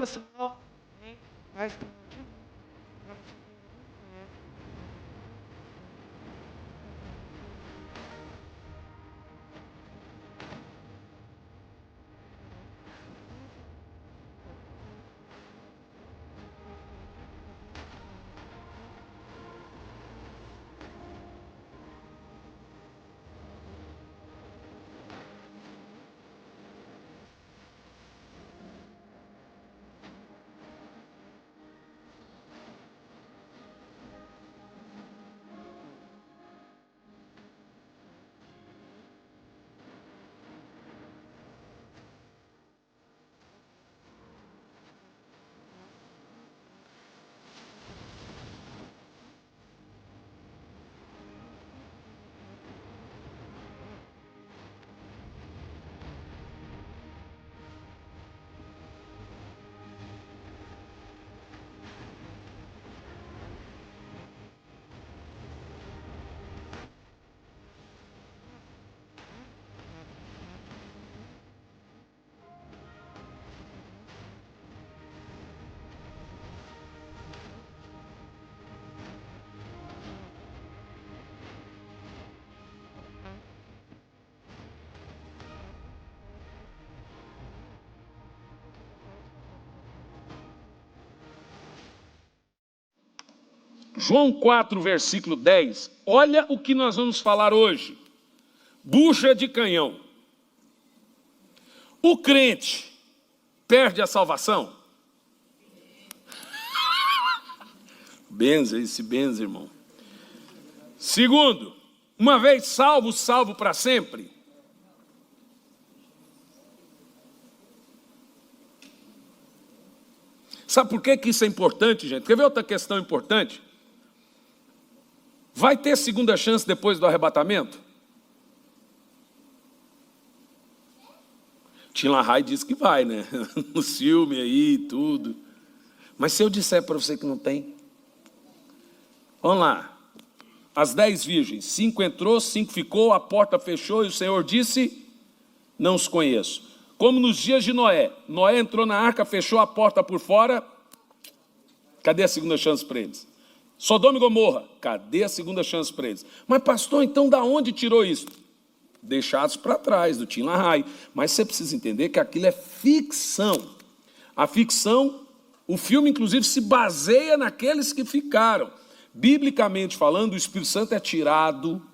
pessoal. João 4, versículo 10, olha o que nós vamos falar hoje. Bucha de canhão. O crente perde a salvação? Benza, esse benza, irmão. Segundo, uma vez salvo, salvo para sempre. Sabe por que isso é importante, gente? Quer ver outra questão importante? Vai ter segunda chance depois do arrebatamento? Tim LaHaye diz que vai, né? No filme aí e tudo. Mas se eu disser para você que não tem? Vamos lá. As 10 virgens, 5 entrou, 5 ficou, a porta fechou e o Senhor disse, não os conheço. Como nos dias de Noé. Noé entrou na arca, fechou a porta por fora. Cadê a segunda chance para eles? Sodoma e Gomorra, cadê a segunda chance para eles? Mas pastor, então da onde tirou isso? Deixados para trás, do Tim LaHaye. Mas você precisa entender que aquilo é ficção. A ficção, o filme inclusive se baseia naqueles que ficaram. Biblicamente falando, o Espírito Santo é tirado.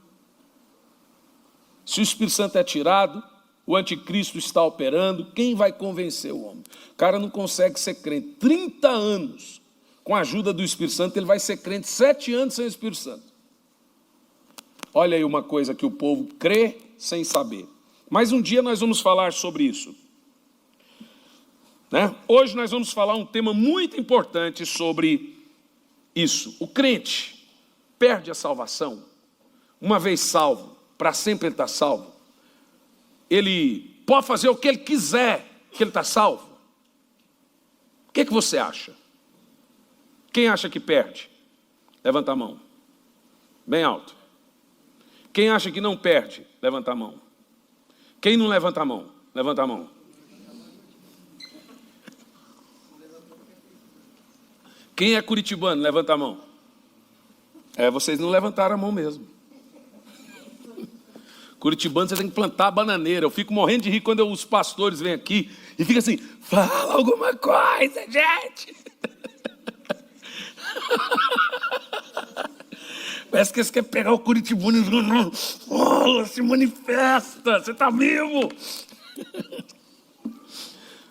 Se o Espírito Santo é tirado, o anticristo está operando, quem vai convencer o homem? O cara não consegue ser crente 30 anos. Com a ajuda do Espírito Santo, ele vai ser crente 7 anos sem o Espírito Santo. Olha aí uma coisa que o povo crê sem saber. Mas um dia nós vamos falar sobre isso. Né? Hoje nós vamos falar um tema muito importante sobre isso. O crente perde a salvação. Uma vez salvo, para sempre ele está salvo. Ele pode fazer o que ele quiser, que ele está salvo. O que você acha? Quem acha que perde? Levanta a mão. Bem alto. Quem acha que não perde? Levanta a mão. Quem não levanta a mão? Levanta a mão. Quem é curitibano? Levanta a mão. Vocês não levantaram a mão mesmo. Curitibano, você tem que plantar a bananeira. Eu fico morrendo de rir quando os pastores vêm aqui e ficam assim, fala alguma coisa, gente. Parece que eles querem pegar o curitibano e não, fala, se manifesta, você está vivo.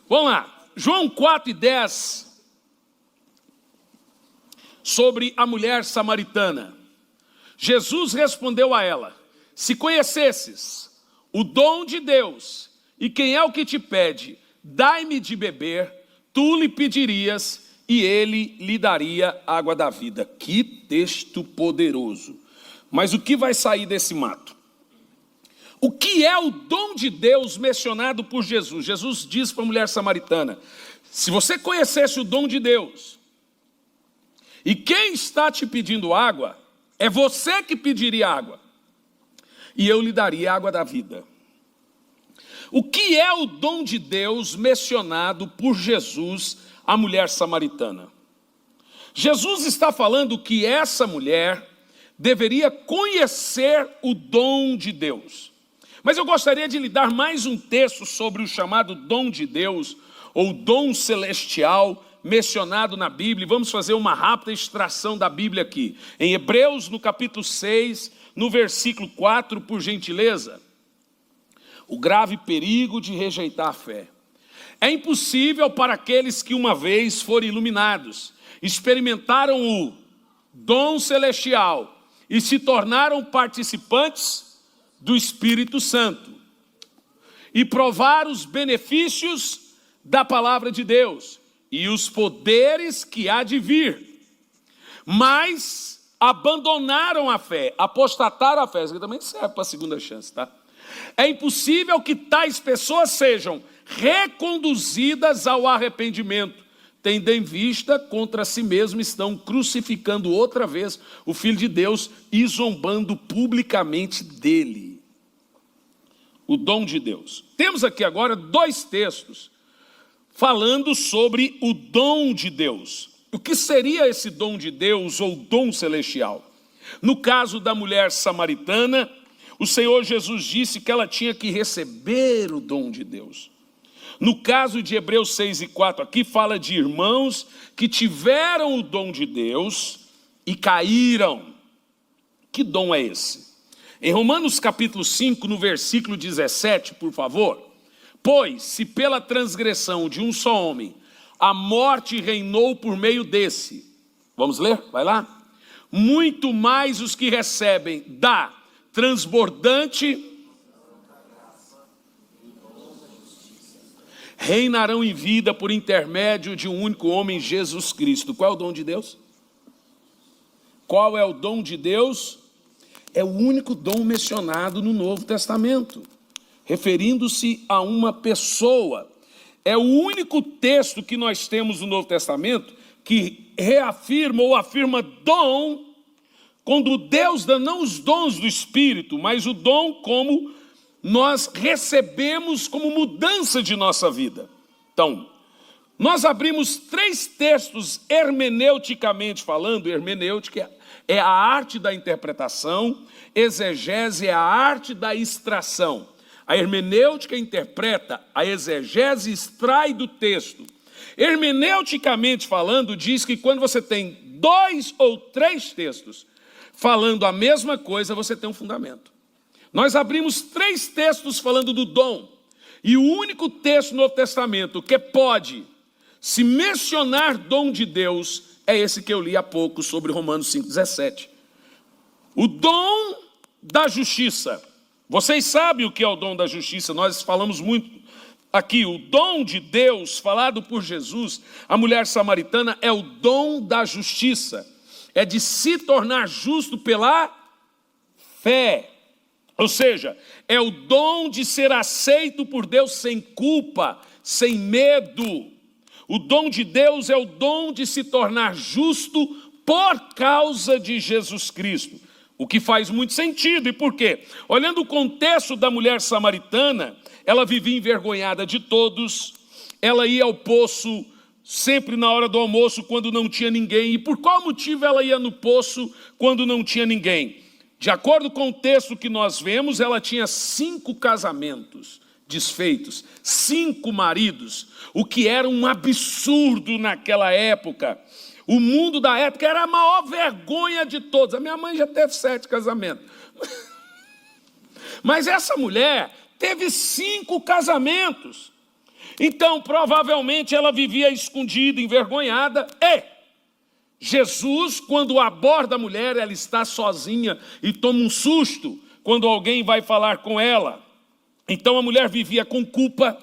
Vamos lá, João 4:10, sobre a mulher samaritana. Jesus respondeu a ela, se conhecesses o dom de Deus e quem é o que te pede, dai-me de beber, tu lhe pedirias e ele lhe daria água da vida. Que texto poderoso. Mas o que vai sair desse mato? O que é o dom de Deus mencionado por Jesus? Jesus diz para a mulher samaritana, se você conhecesse o dom de Deus, e quem está te pedindo água, é você que pediria água, e eu lhe daria água da vida. O que é o dom de Deus mencionado por Jesus à mulher samaritana? Jesus está falando que essa mulher deveria conhecer o dom de Deus. Mas eu gostaria de lhe dar mais um texto sobre o chamado dom de Deus, ou dom celestial, mencionado na Bíblia. Vamos fazer uma rápida extração da Bíblia aqui. Em Hebreus, no capítulo 6, no versículo 4, por gentileza. O grave perigo de rejeitar a fé. É impossível para aqueles que uma vez foram iluminados, experimentaram o dom celestial e se tornaram participantes do Espírito Santo e provar os benefícios da palavra de Deus e os poderes que há de vir, mas abandonaram a fé, apostataram a fé. Isso aqui também serve para a segunda chance, tá? É impossível que tais pessoas sejam reconduzidas ao arrependimento, tendo em vista contra si mesmo, estão crucificando outra vez o Filho de Deus e zombando publicamente dele. O dom de Deus. Temos aqui agora 2 textos falando sobre o dom de Deus. O que seria esse dom de Deus ou dom celestial? No caso da mulher samaritana, o Senhor Jesus disse que ela tinha que receber o dom de Deus. No caso de Hebreus 6 e 4, aqui fala de irmãos que tiveram o dom de Deus e caíram. Que dom é esse? Em Romanos capítulo 5, no versículo 17, por favor. Pois, se pela transgressão de um só homem, a morte reinou por meio desse. Vamos ler? Vai lá. Muito mais os que recebem da transbordante reinarão em vida por intermédio de um único homem, Jesus Cristo. Qual é o dom de Deus? Qual é o dom de Deus? É o único dom mencionado no Novo Testamento, referindo-se a uma pessoa. É o único texto que nós temos no Novo Testamento que reafirma ou afirma dom, quando Deus dá não os dons do Espírito, mas o dom como nós recebemos como mudança de nossa vida. Então, nós abrimos 3 textos hermeneuticamente falando. Hermenêutica é a arte da interpretação, exegese é a arte da extração. A hermenêutica interpreta, a exegese extrai do texto. Hermeneuticamente falando, diz que quando você tem 2 ou 3 textos falando a mesma coisa, você tem um fundamento. Nós abrimos 3 textos falando do dom, e o único texto no Novo Testamento que pode se mencionar dom de Deus é esse que eu li há pouco sobre Romanos 5,17. O dom da justiça. Vocês sabem o que é o dom da justiça, nós falamos muito aqui. O dom de Deus, falado por Jesus, a mulher samaritana, é o dom da justiça. É de se tornar justo pela fé. Ou seja, é o dom de ser aceito por Deus sem culpa, sem medo. O dom de Deus é o dom de se tornar justo por causa de Jesus Cristo. O que faz muito sentido. E por quê? Olhando o contexto da mulher samaritana, ela vivia envergonhada de todos, ela ia ao poço sempre na hora do almoço quando não tinha ninguém. E por qual motivo ela ia no poço quando não tinha ninguém? De acordo com o texto que nós vemos, ela tinha 5 casamentos desfeitos, 5 maridos, o que era um absurdo naquela época. O mundo da época era a maior vergonha de todos. A minha mãe já teve 7 casamentos. Mas essa mulher teve 5 casamentos. Então, provavelmente, ela vivia escondida, envergonhada. Jesus, quando aborda a mulher, ela está sozinha e toma um susto quando alguém vai falar com ela. Então a mulher vivia com culpa,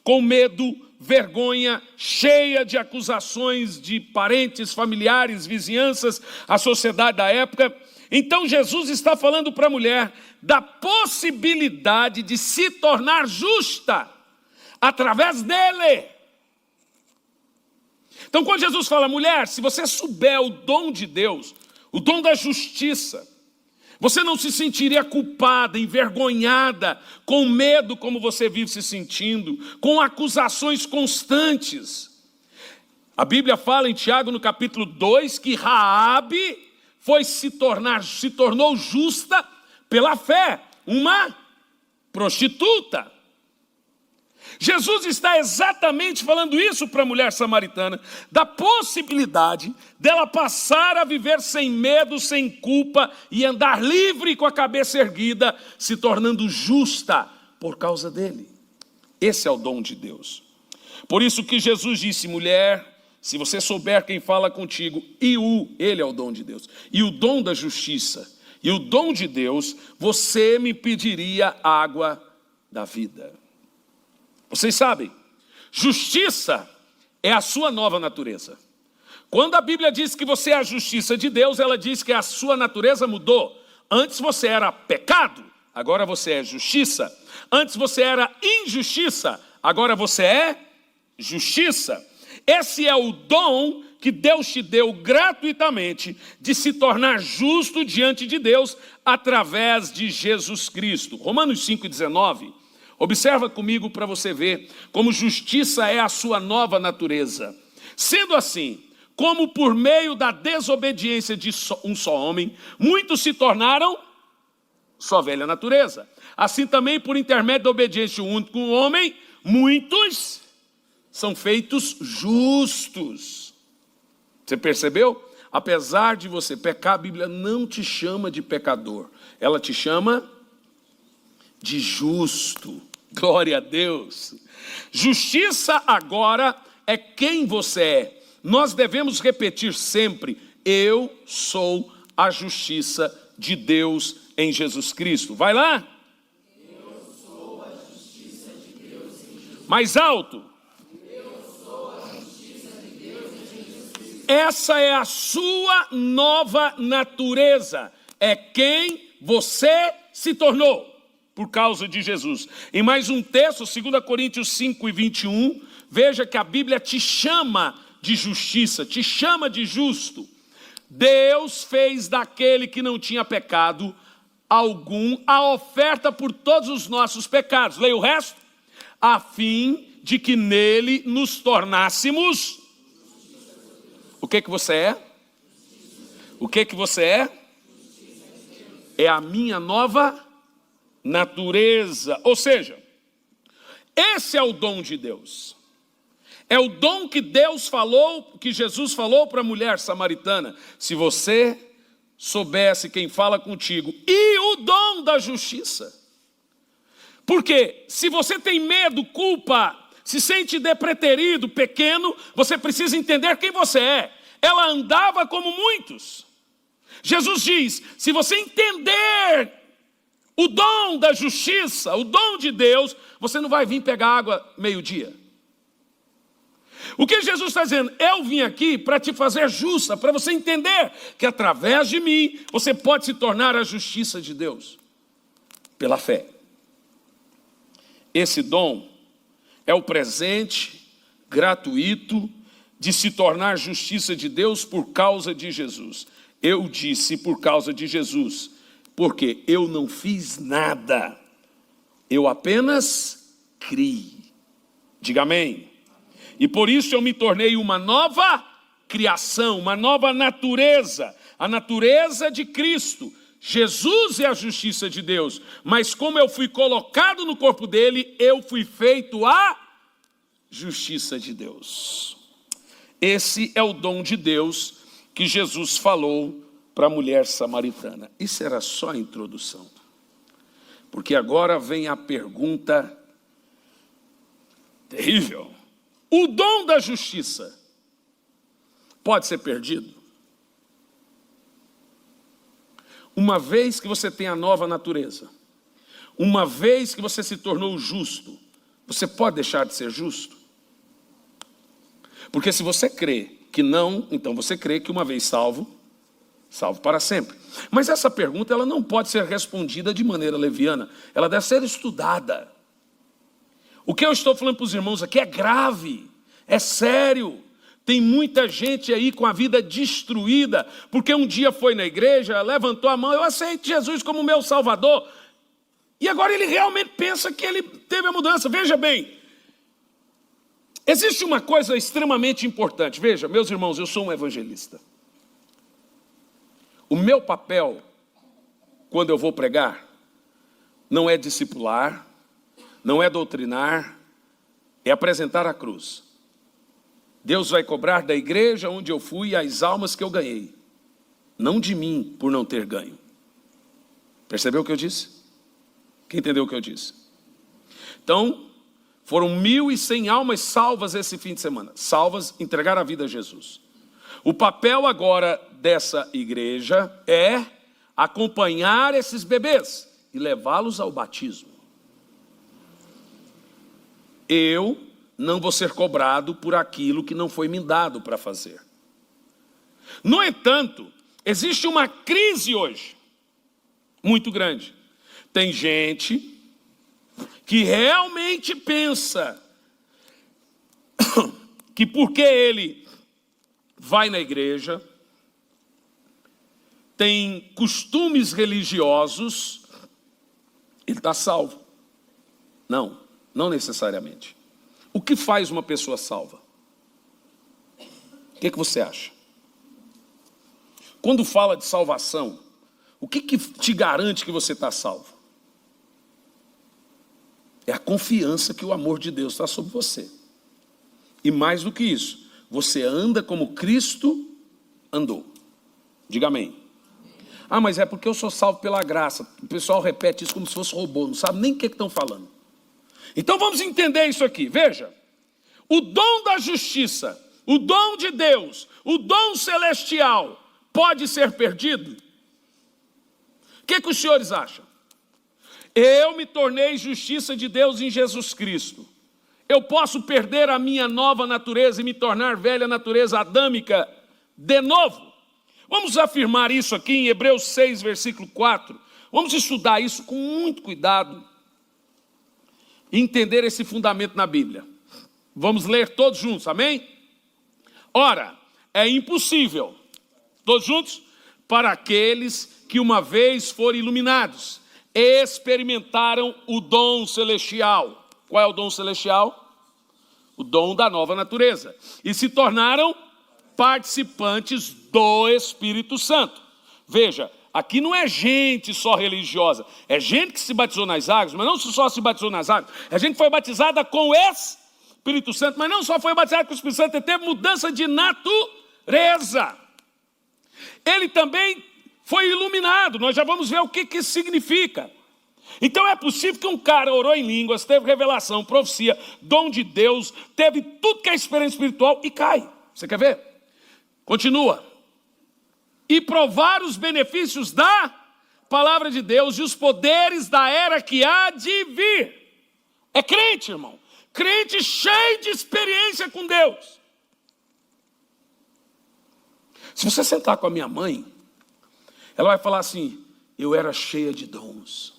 com medo, vergonha, cheia de acusações de parentes, familiares, vizinhanças, a sociedade da época. Então Jesus está falando para a mulher da possibilidade de se tornar justa através dele. Então, quando Jesus fala, mulher, se você souber o dom de Deus, o dom da justiça, Você não se sentiria culpada, envergonhada, com medo como você vive se sentindo, com acusações constantes. A Bíblia fala em Tiago, no capítulo 2, que Raabe se tornou justa pela fé, uma prostituta. Jesus está exatamente falando isso para a mulher samaritana, da possibilidade dela passar a viver sem medo, sem culpa e andar livre com a cabeça erguida, se tornando justa por causa dele. Esse é o dom de Deus. Por isso que Jesus disse: mulher, se você souber quem fala contigo, ele é o dom de Deus, e o dom da justiça, e o dom de Deus, você me pediria água da vida. Vocês sabem, justiça é a sua nova natureza. Quando a Bíblia diz que você é a justiça de Deus, ela diz que a sua natureza mudou. Antes você era pecado, agora você é justiça. Antes você era injustiça, agora você é justiça. Esse é o dom que Deus te deu gratuitamente de se tornar justo diante de Deus através de Jesus Cristo. Romanos 5,19. Observa comigo para você ver como justiça é a sua nova natureza. Sendo assim, como por meio da desobediência de um só homem, muitos se tornaram sua velha natureza. Assim também, por intermédio da obediência de um único homem, muitos são feitos justos. Você percebeu? Apesar de você pecar, a Bíblia não te chama de pecador. Ela te chama de justo. Glória a Deus. Justiça agora é quem você é. Nós devemos repetir sempre: eu sou a justiça de Deus em Jesus Cristo. Vai lá. Eu sou a justiça de Deus em Jesus. Mais alto. Eu sou a justiça de Deus em Jesus Cristo. Essa é a sua nova natureza. É quem você se tornou por causa de Jesus. Em mais um texto, 2 Coríntios 5:21, veja que a Bíblia te chama de justiça, te chama de justo. Deus fez daquele que não tinha pecado algum a oferta por todos os nossos pecados. Leia o resto. A fim de que nele nos tornássemos... O que você é? O que você é? É a minha nova natureza. Ou seja, esse é o dom de Deus. É o dom que Deus falou, que Jesus falou para a mulher samaritana: se você soubesse quem fala contigo, e o dom da justiça. Porque se você tem medo, culpa, se sente depreterido, pequeno, você precisa entender quem você é. Ela andava como muitos. Jesus diz: se você entender o dom da justiça, o dom de Deus, você não vai vir pegar água meio-dia. O que Jesus está dizendo? Eu vim aqui para te fazer justa, para você entender que através de mim, você pode se tornar a justiça de Deus, pela fé. Esse dom é o presente gratuito de se tornar justiça de Deus por causa de Jesus. Eu disse por causa de Jesus, porque eu não fiz nada, eu apenas criei. Diga amém. E por isso eu me tornei uma nova criação, uma nova natureza, a natureza de Cristo. Jesus é a justiça de Deus, mas como eu fui colocado no corpo dele, eu fui feito a justiça de Deus. Esse é o dom de Deus que Jesus falou para a mulher samaritana. Isso era só a introdução, porque agora vem a pergunta terrível. O dom da justiça pode ser perdido? Uma vez que você tem a nova natureza, uma vez que você se tornou justo, você pode deixar de ser justo? Porque se você crê que não, então você crê que uma vez salvo, salvo para sempre. Mas essa pergunta ela não pode ser respondida de maneira leviana, ela deve ser estudada. O que eu estou falando para os irmãos aqui é grave, é sério. Tem muita gente aí com a vida destruída, porque um dia foi na igreja, levantou a mão, eu aceito Jesus como meu Salvador. E agora ele realmente pensa que ele teve a mudança. Veja bem, existe uma coisa extremamente importante. Veja, meus irmãos, eu sou um evangelista. O meu papel, quando eu vou pregar, não é discipular, não é doutrinar, é apresentar a cruz. Deus vai cobrar da igreja onde eu fui as almas que eu ganhei, não de mim por não ter ganho. Percebeu o que eu disse? Quem entendeu o que eu disse? Então, foram 1.100 almas salvas esse fim de semana. Salvas, entregaram a vida a Jesus. O papel agora dessa igreja é acompanhar esses bebês e levá-los ao batismo. Eu não vou ser cobrado por aquilo que não foi me dado para fazer. No entanto, existe uma crise hoje, muito grande. Tem gente que realmente pensa que porque ele vai na igreja, tem costumes religiosos, ele está salvo. Não, não necessariamente. O que faz uma pessoa salva? O que você acha? Quando fala de salvação, o que te garante que você está salvo? É a confiança que o amor de Deus está sobre você. E mais do que isso, você anda como Cristo andou. Diga amém. Ah, mas é porque eu sou salvo pela graça. O pessoal repete isso como se fosse robô, não sabe nem o que estão falando. Então vamos entender isso aqui. Veja, o dom da justiça, o dom de Deus, o dom celestial pode ser perdido? O que os senhores acham? Eu me tornei justiça de Deus em Jesus Cristo. Eu posso perder a minha nova natureza e me tornar velha natureza adâmica de novo? Vamos afirmar isso aqui em Hebreus 6, versículo 4. Vamos estudar isso com muito cuidado e entender esse fundamento na Bíblia. Vamos ler todos juntos, amém? Ora, é impossível, todos juntos, para aqueles que uma vez foram iluminados, experimentaram o dom celestial. Qual é o dom celestial? O dom da nova natureza. E se tornaram participantes do Espírito Santo. Veja, aqui não é gente só religiosa, é gente que se batizou nas águas, mas não só se batizou nas águas, é gente que foi batizada com o Espírito Santo, mas não só foi batizada com o Espírito Santo, ele teve mudança de natureza. Ele também foi iluminado, nós já vamos ver o que isso significa. Então é possível que um cara orou em línguas, teve revelação, profecia, dom de Deus, teve tudo que é experiência espiritual e cai. Você quer ver? Continua. E provar os benefícios da palavra de Deus e os poderes da era que há de vir. É crente, irmão. Crente cheio de experiência com Deus. Se você sentar com a minha mãe, ela vai falar assim: eu era cheia de dons.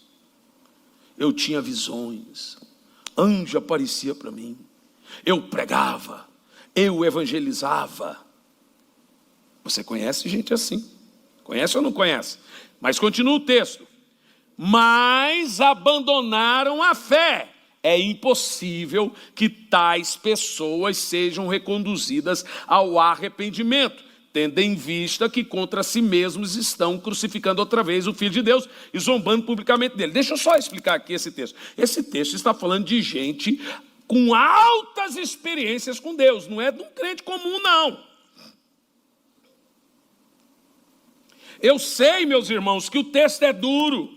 Eu tinha visões. Anjo aparecia para mim. Eu pregava. Eu evangelizava. Você conhece gente assim? Conhece ou não conhece? Mas continua o texto. Mas abandonaram a fé. É impossível que tais pessoas sejam reconduzidas ao arrependimento, tendo em vista que contra si mesmos estão crucificando outra vez o Filho de Deus e zombando publicamente dele. Deixa eu só explicar aqui esse texto. Esse texto está falando de gente com altas experiências com Deus, não é de um crente comum, não. Eu sei, meus irmãos, que o texto é duro,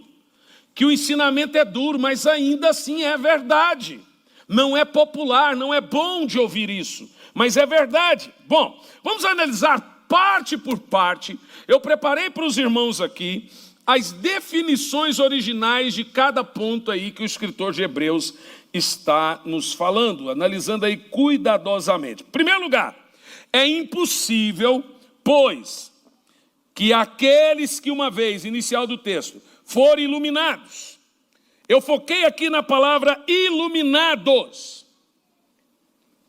que o ensinamento é duro, mas ainda assim é verdade. Não é popular, não é bom de ouvir isso, mas é verdade. Bom, vamos analisar parte por parte. Eu preparei para os irmãos aqui as definições originais de cada ponto aí que o escritor de Hebreus está nos falando, analisando aí cuidadosamente. Em primeiro lugar, é impossível, pois, que aqueles que uma vez, inicial do texto, foram iluminados. Eu foquei aqui na palavra iluminados.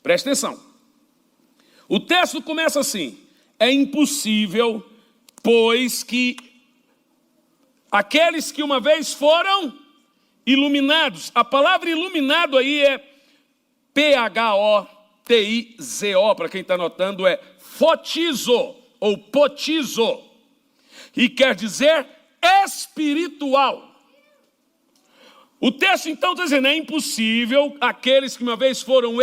Preste atenção. O texto começa assim: é impossível, pois que aqueles que uma vez foram iluminados. A palavra iluminado aí é P-H-O-T-I-Z-O, para quem está anotando, é fotizo ou potizo, e quer dizer espiritual. O texto então está dizendo: é impossível aqueles que uma vez foram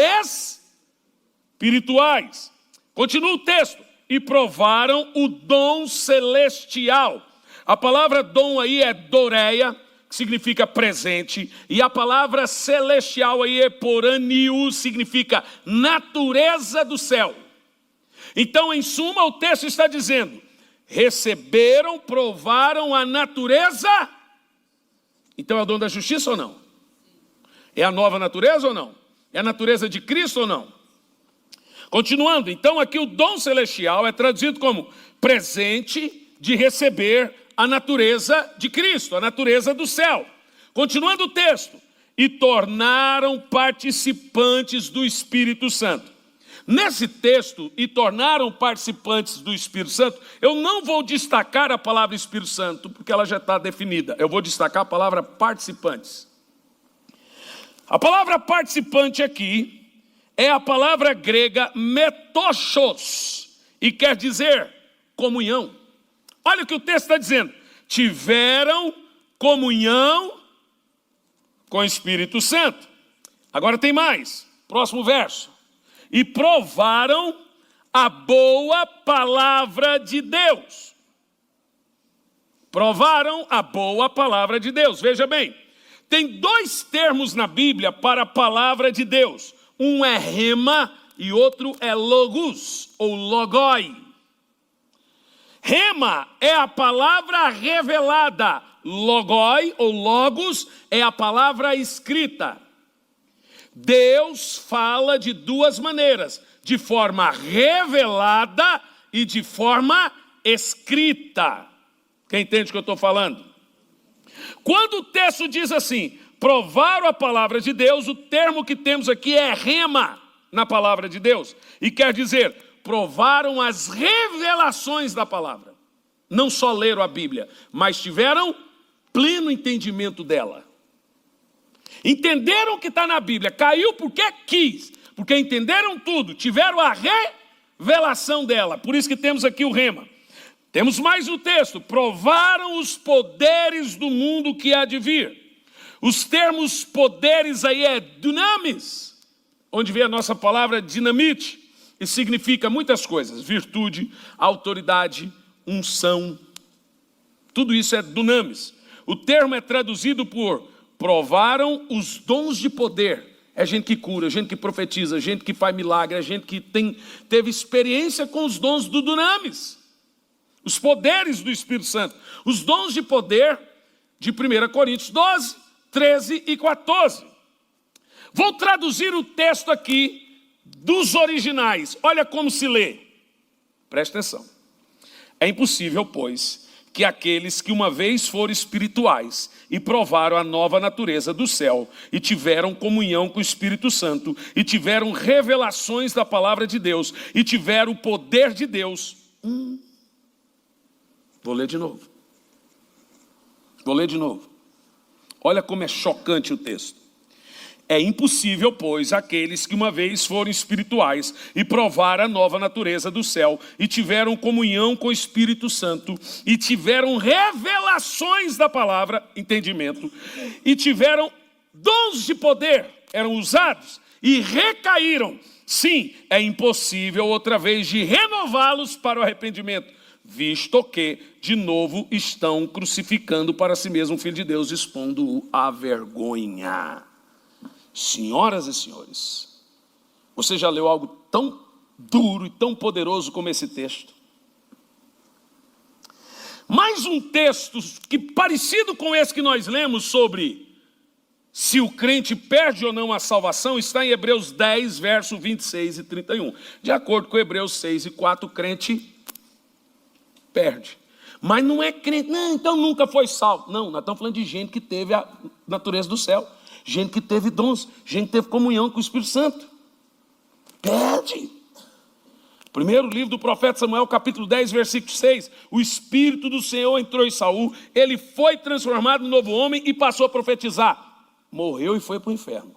espirituais. Continua o texto: e provaram o dom celestial. A palavra dom aí é doreia, que significa presente, e a palavra celestial aí é poraniu, significa natureza do céu. Então, em suma, o texto está dizendo: receberam, provaram a natureza. Então é o dom da justiça ou não? É a nova natureza ou não? É a natureza de Cristo ou não? Continuando, então aqui o dom celestial é traduzido como presente de receber a natureza de Cristo, a natureza do céu. Continuando o texto: e tornaram participantes do Espírito Santo. Nesse texto, e tornaram participantes do Espírito Santo, eu não vou destacar a palavra Espírito Santo, porque ela já está definida. Eu vou destacar a palavra participantes. A palavra participante aqui é a palavra grega metochos, e quer dizer comunhão. Olha o que o texto está dizendo: tiveram comunhão com o Espírito Santo. Agora tem mais, próximo verso: e provaram a boa palavra de Deus. Provaram a boa palavra de Deus. Veja bem, tem dois termos na Bíblia para a palavra de Deus. Um é rema e outro é logos ou logoi. Rema é a palavra revelada. Logoi ou logos é a palavra escrita. Deus fala de duas maneiras: de forma revelada e de forma escrita. Quem entende o que eu estou falando? Quando o texto diz assim: provaram a palavra de Deus, o termo que temos aqui é rema na palavra de Deus. E quer dizer, provaram as revelações da palavra. Não só leram a Bíblia, mas tiveram pleno entendimento dela. Entenderam o que está na Bíblia, caiu porque quis, porque entenderam tudo, tiveram a revelação dela. Por isso que temos aqui o rema. Temos mais no texto: provaram os poderes do mundo que há de vir. Os termos poderes aí é dunamis, onde vem a nossa palavra dinamite, e significa muitas coisas: virtude, autoridade, unção. Tudo isso é dunamis. O termo é traduzido por provaram os dons de poder. É gente que cura, gente que profetiza, gente que faz milagre, é gente que teve experiência com os dons do dunamis, os poderes do Espírito Santo. Os dons de poder de 1 Coríntios 12, 13 e 14. Vou traduzir o texto aqui dos originais. Olha como se lê. Preste atenção. É impossível, pois, que aqueles que uma vez foram espirituais e provaram a nova natureza do céu, e tiveram comunhão com o Espírito Santo, e tiveram revelações da palavra de Deus, e tiveram o poder de Deus. Vou ler de novo. Olha como é chocante o texto. É impossível, pois, aqueles que uma vez foram espirituais e provaram a nova natureza do céu, e tiveram comunhão com o Espírito Santo, e tiveram revelações da palavra, entendimento, e tiveram dons de poder, eram usados, e recaíram. Sim, é impossível outra vez de renová-los para o arrependimento, visto que, de novo, estão crucificando para si mesmo o Filho de Deus, expondo-o à vergonha. Senhoras e senhores, você já leu algo tão duro e tão poderoso como esse texto? Mais um texto que parecido com esse que nós lemos sobre se o crente perde ou não a salvação está em Hebreus 10, verso 26 e 31. De acordo com Hebreus 6 e 4, o crente perde. Mas não é crente, não, então nunca foi salvo. Não, nós estamos falando de gente que teve a natureza do céu. Gente que teve dons, gente que teve comunhão com o Espírito Santo. Perde. Primeiro livro do profeta Samuel, capítulo 10, versículo 6. O Espírito do Senhor entrou em Saul, ele foi transformado em novo homem e passou a profetizar. Morreu e foi para o inferno.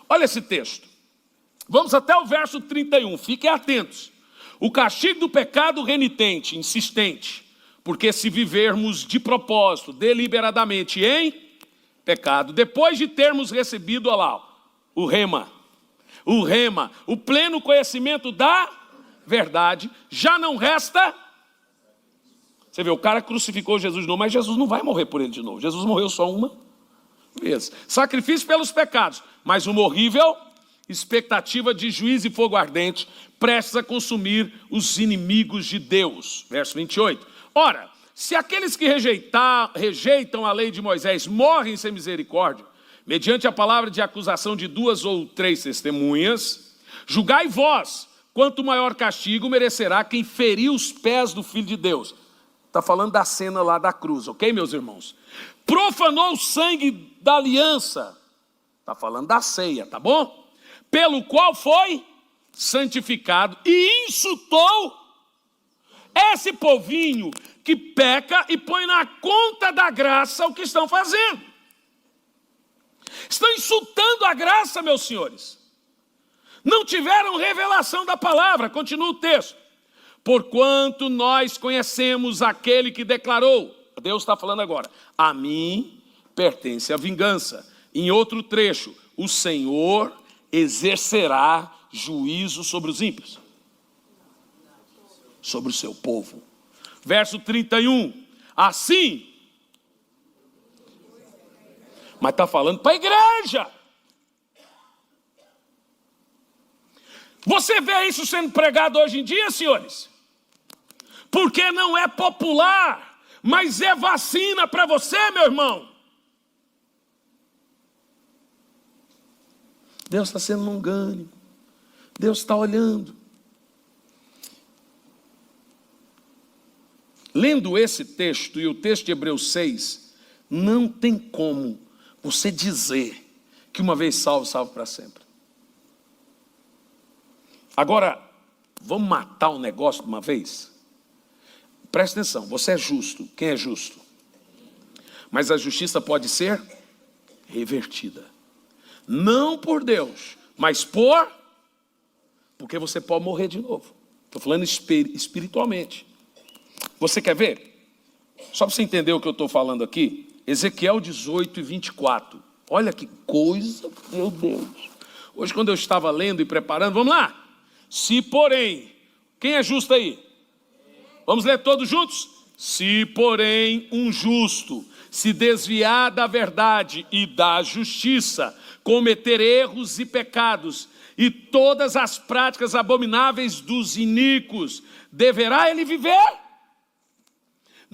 Olha esse texto. Vamos até o verso 31, fiquem atentos. O castigo do pecado renitente, insistente, porque se vivermos de propósito, deliberadamente em pecado, depois de termos recebido, olha lá, o rema, o pleno conhecimento da verdade, já não resta. Você vê, o cara crucificou Jesus de novo, mas Jesus não vai morrer por ele de novo. Jesus morreu só uma vez. Sacrifício pelos pecados, mas uma horrível expectativa de juízo e fogo ardente, prestes a consumir os inimigos de Deus. Verso 28. Ora, se aqueles que rejeitam a lei de Moisés morrem sem misericórdia, mediante a palavra de acusação de 2 ou 3 testemunhas, julgai vós, quanto maior castigo merecerá quem feriu os pés do Filho de Deus. Está falando da cena lá da cruz, ok, meus irmãos? Profanou o sangue da aliança. Está falando da ceia, tá bom? Pelo qual foi santificado e insultou esse povinho que peca e põe na conta da graça o que estão fazendo. Estão insultando a graça, meus senhores. Não tiveram revelação da palavra. Continua o texto. Porquanto nós conhecemos aquele que declarou, Deus está falando agora, a mim pertence a vingança. Em outro trecho, o Senhor exercerá juízo sobre os ímpios, sobre o seu povo. Verso 31, assim, mas está falando para a igreja. Você vê isso sendo pregado hoje em dia, senhores? Porque não é popular, mas é vacina para você, meu irmão. Deus está sendo longânimo. Deus está olhando. Lendo esse texto e o texto de Hebreus 6, não tem como você dizer que uma vez salvo, salvo para sempre. Agora, vamos matar o negócio de uma vez? Presta atenção, você é justo. Quem é justo? Mas a justiça pode ser revertida. Não por Deus, mas porque você pode morrer de novo. Estou falando espiritualmente. Você quer ver? Só para você entender o que eu estou falando aqui, Ezequiel 18 e 24. Olha que coisa, meu Deus. Hoje, quando eu estava lendo e preparando, vamos lá. Se porém, quem é justo aí? Vamos ler todos juntos? Se porém um justo se desviar da verdade e da justiça, cometer erros e pecados e todas as práticas abomináveis dos iníquos, deverá ele viver?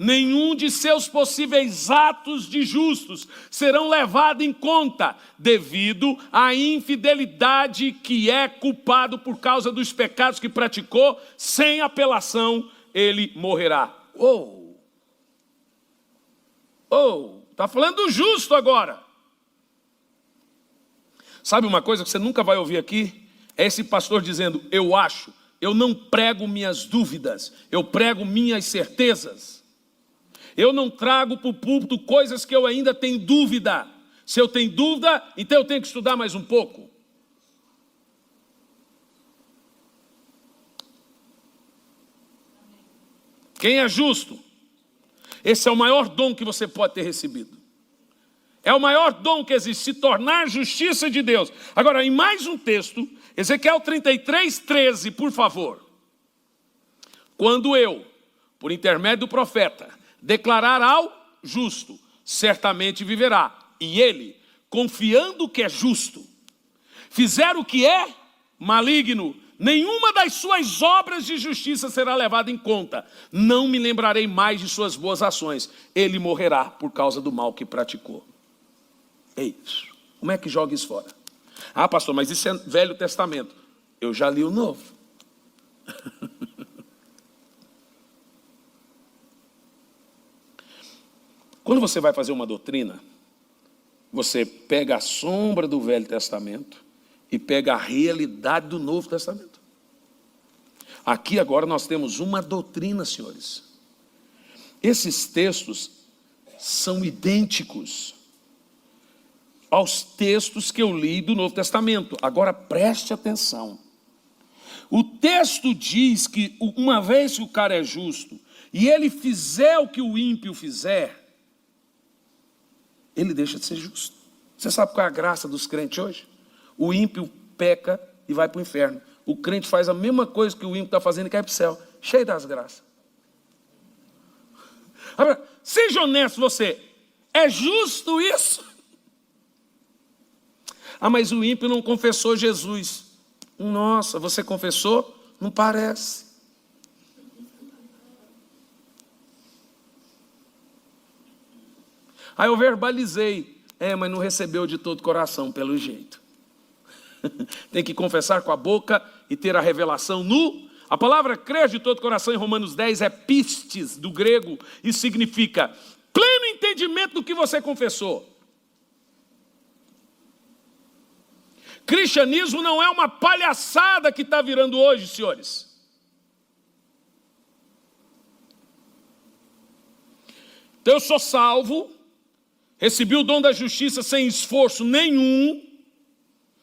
Nenhum de seus possíveis atos de justos serão levados em conta, devido à infidelidade que é culpado por causa dos pecados que praticou, sem apelação ele morrerá. Está falando do justo agora. Sabe uma coisa que você nunca vai ouvir aqui? É esse pastor dizendo, eu acho, eu não prego minhas dúvidas, eu prego minhas certezas. Eu não trago para o púlpito coisas que eu ainda tenho dúvida. Se eu tenho dúvida, então eu tenho que estudar mais um pouco. Quem é justo? Esse é o maior dom que você pode ter recebido. É o maior dom que existe, se tornar justiça de Deus. Agora, em mais um texto, Ezequiel 33, 13, por favor. Quando eu, por intermédio do profeta, declarar ao justo, certamente viverá. E ele, confiando que é justo, fizer o que é maligno, nenhuma das suas obras de justiça será levada em conta. Não me lembrarei mais de suas boas ações. Ele morrerá por causa do mal que praticou. É isso. Como é que joga isso fora? Ah, pastor, mas isso é Velho Testamento. Eu já li o Novo. Quando você vai fazer uma doutrina, você pega a sombra do Velho Testamento e pega a realidade do Novo Testamento. Aqui agora nós temos uma doutrina, senhores. Esses textos são idênticos aos textos que eu li do Novo Testamento. Agora preste atenção. O texto diz que uma vez que o cara é justo e ele fizer o que o ímpio fizer, ele deixa de ser justo. Você sabe qual é a graça dos crentes hoje? O ímpio peca e vai para o inferno. O crente faz a mesma coisa que o ímpio está fazendo e cai para o céu, cheio das graças. Agora, seja honesto você, é justo isso? Ah, mas o ímpio não confessou Jesus. Nossa, você confessou? Não parece. Aí eu verbalizei. Mas não recebeu de todo coração, pelo jeito. Tem que confessar com a boca e ter a revelação no... A palavra crer de todo coração em Romanos 10 é pistes, do grego, e significa pleno entendimento do que você confessou. Cristianismo não é uma palhaçada que está virando hoje, senhores. Então eu sou salvo, recebi o dom da justiça sem esforço nenhum,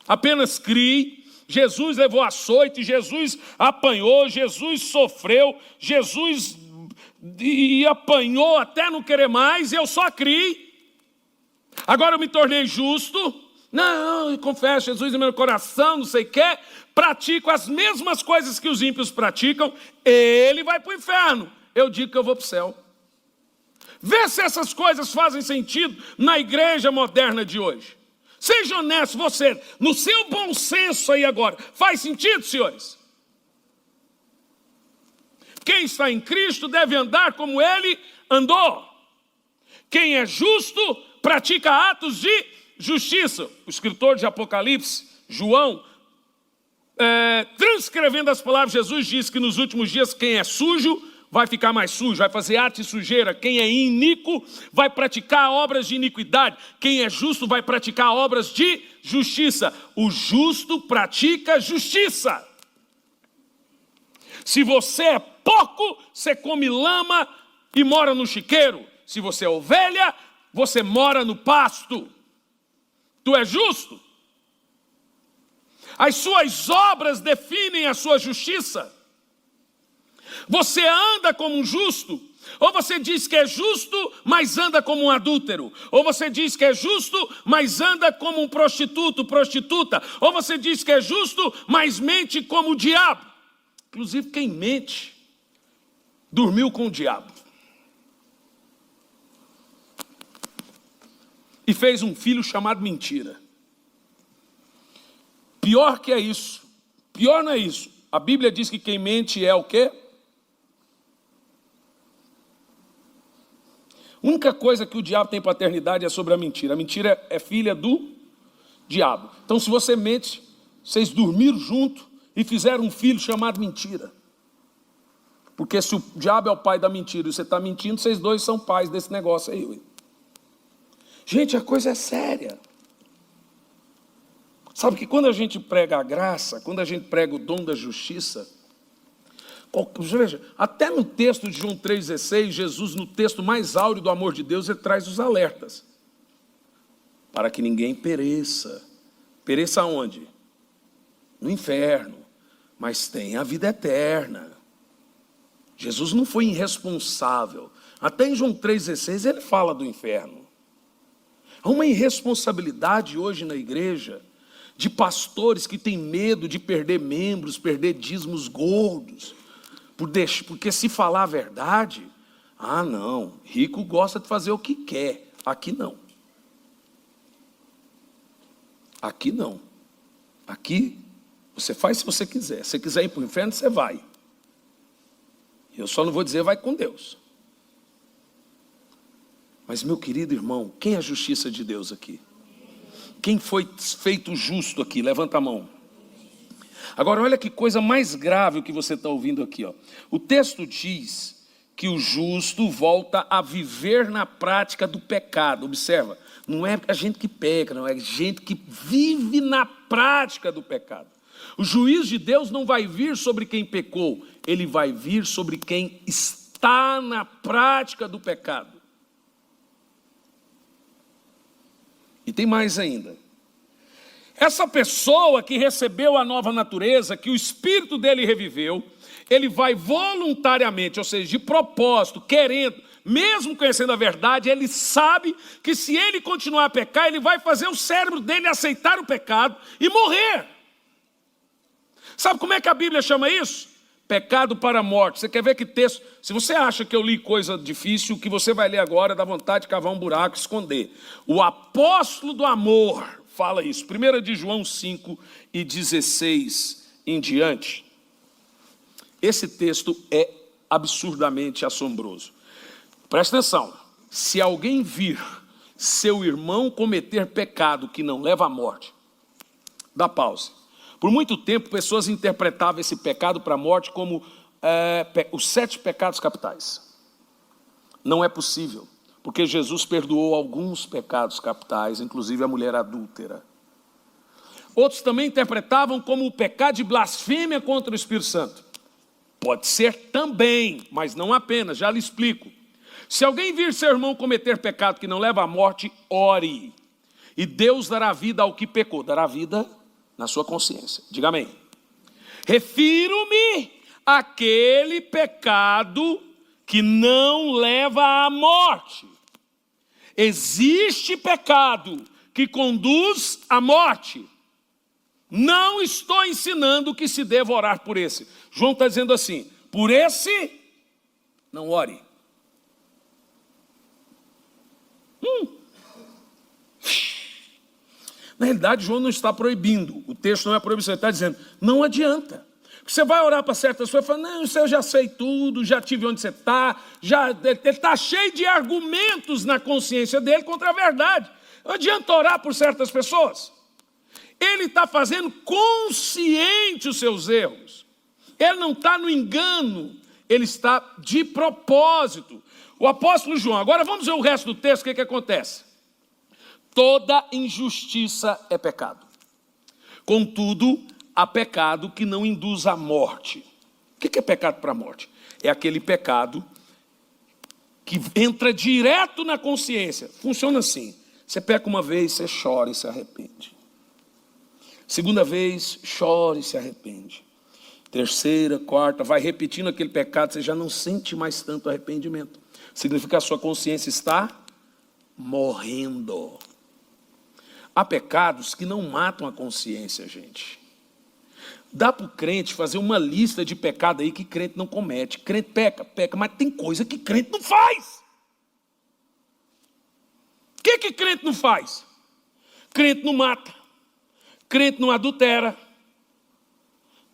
apenas criei. Jesus levou açoite, Jesus apanhou, Jesus sofreu, Jesus apanhou até não querer mais, e eu só criei. Agora eu me tornei justo. Não, eu confesso Jesus em meu coração, não sei o quê, pratico as mesmas coisas que os ímpios praticam, ele vai para o inferno, eu digo que eu vou para o céu. Vê se essas coisas fazem sentido na igreja moderna de hoje. Seja honesto, você, no seu bom senso aí agora, faz sentido, senhores? Quem está em Cristo deve andar como ele andou. Quem é justo pratica atos de justiça. O escritor de Apocalipse, João, transcrevendo as palavras de Jesus, diz que nos últimos dias quem é sujo vai ficar mais sujo, vai fazer ato de sujeira. Quem é iníquo vai praticar obras de iniquidade. Quem é justo vai praticar obras de justiça. O justo pratica justiça. Se você é porco, você come lama e mora no chiqueiro. Se você é ovelha, você mora no pasto. Tu é justo? As suas obras definem a sua justiça. Você anda como um justo? Ou você diz que é justo, mas anda como um adúltero? Ou você diz que é justo, mas anda como um prostituto, prostituta? Ou você diz que é justo, mas mente como o diabo? Inclusive quem mente, dormiu com o diabo. E fez um filho chamado mentira. Pior que é isso. Pior não é isso. A Bíblia diz que quem mente é o quê? A única coisa que o diabo tem paternidade é sobre a mentira. A mentira é filha do diabo. Então se você mente, vocês dormiram junto e fizeram um filho chamado mentira. Porque se o diabo é o pai da mentira e você está mentindo, vocês dois são pais desse negócio aí. Gente, a coisa é séria. Sabe que quando a gente prega a graça, quando a gente prega o dom da justiça, veja, até no texto de João 3,16, Jesus, no texto mais áureo do amor de Deus, ele traz os alertas. Para que ninguém pereça. Pereça onde? No inferno. Mas tem a vida eterna. Jesus não foi irresponsável. Até em João 3,16 ele fala do inferno. Há uma irresponsabilidade hoje na igreja de pastores que têm medo de perder membros, perder dízimos gordos. Porque se falar a verdade, não, rico gosta de fazer o que quer. Aqui não. Aqui não. Aqui você faz se você quiser. Se você quiser ir para o inferno, você vai. Eu só não vou dizer vai com Deus. Mas, meu querido irmão, quem é a justiça de Deus aqui? Quem foi feito justo aqui? Levanta a mão. Agora, olha que coisa mais grave o que você está ouvindo aqui. O texto diz que o justo volta a viver na prática do pecado. Observa, não é a gente que peca, não é a gente que vive na prática do pecado. O juízo de Deus não vai vir sobre quem pecou, ele vai vir sobre quem está na prática do pecado. E tem mais ainda. Essa pessoa que recebeu a nova natureza, que o Espírito dele reviveu, ele vai voluntariamente, ou seja, de propósito, querendo, mesmo conhecendo a verdade, ele sabe que se ele continuar a pecar, ele vai fazer o cérebro dele aceitar o pecado e morrer. Sabe como é que a Bíblia chama isso? Pecado para a morte. Você quer ver que texto? Se você acha que eu li coisa difícil, o que você vai ler agora dá vontade de cavar um buraco e esconder. O apóstolo do amor fala isso. 1 de João 5:16 em diante. Esse texto é absurdamente assombroso. Presta atenção. Se alguém vir seu irmão cometer pecado que não leva à morte, dá pausa. Por muito tempo, pessoas interpretavam esse pecado para a morte como os 7 pecados capitais. Não é possível, porque Jesus perdoou alguns pecados capitais, inclusive a mulher adúltera. Outros também interpretavam como o pecado de blasfêmia contra o Espírito Santo. Pode ser também, mas não apenas, já lhe explico. Se alguém vir seu irmão cometer pecado que não leva à morte, ore. E Deus dará vida ao que pecou, dará vida na sua consciência. Diga amém. Refiro-me àquele pecado que não leva à morte. Existe pecado que conduz à morte. Não estou ensinando que se deva orar por esse. João está dizendo assim, por esse, não ore. Na realidade, João não está proibindo, o texto não é proibição, ele está dizendo, não adianta. Porque você vai orar para certas pessoas e fala, não, isso eu já sei tudo, já tive onde você está, ele está cheio de argumentos na consciência dele contra a verdade. Não adianta orar por certas pessoas. Ele está fazendo consciente os seus erros. Ele não está no engano, ele está de propósito. O apóstolo João, agora vamos ver o resto do texto, o que acontece? Toda injustiça é pecado. Contudo, há pecado que não induz à morte. O que é pecado para a morte? É aquele pecado que entra direto na consciência. Funciona assim. Você peca uma vez, você chora e se arrepende. Segunda vez, chora e se arrepende. Terceira, quarta, vai repetindo aquele pecado, você já não sente mais tanto arrependimento. Significa que a sua consciência está morrendo. Há pecados que não matam a consciência, gente. Dá para o crente fazer uma lista de pecado aí que crente não comete. Crente peca, mas tem coisa que crente não faz. O que crente não faz? Crente não mata. Crente não adultera.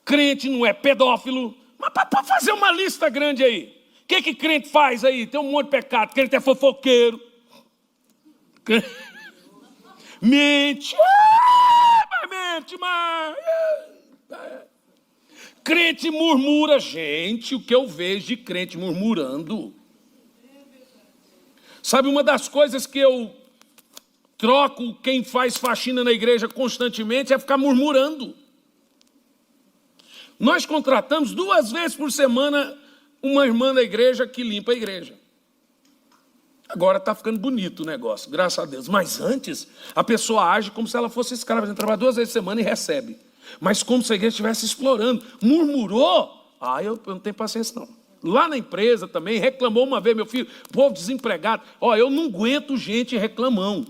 Crente não é pedófilo. Mas para fazer uma lista grande aí. O que crente faz aí? Tem um monte de pecado. Crente é fofoqueiro. Mente. Mas mente, mas... Crente murmura. Gente, o que eu vejo de crente murmurando. Sabe, uma das coisas que eu troco quem faz faxina na igreja constantemente é ficar murmurando. Nós contratamos 2 vezes por semana uma irmã da igreja que limpa a igreja. Agora está ficando bonito o negócio, graças a Deus. Mas antes, a pessoa age como se ela fosse escrava. Ela trabalha 2 vezes por semana e recebe. Mas como se a igreja estivesse explorando. Murmurou? Eu não tenho paciência não. Lá na empresa também, reclamou uma vez, meu filho, povo desempregado. Eu não aguento gente reclamão.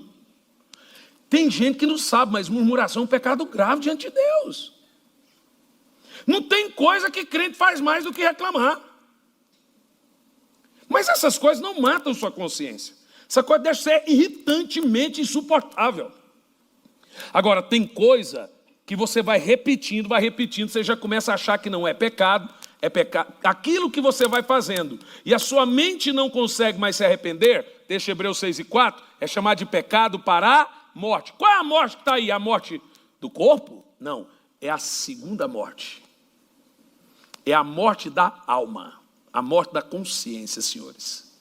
Tem gente que não sabe, mas murmuração é um pecado grave diante de Deus. Não tem coisa que crente faz mais do que reclamar. Mas essas coisas não matam sua consciência. Essa coisa deve ser irritantemente insuportável. Agora, tem coisa que você vai repetindo, você já começa a achar que não é pecado, é pecado. Aquilo que você vai fazendo e a sua mente não consegue mais se arrepender, deixa Hebreus 6:4, é chamado de pecado para a morte. Qual é a morte que está aí? A morte do corpo? Não, é a segunda morte. É a morte da alma. A morte da consciência, senhores.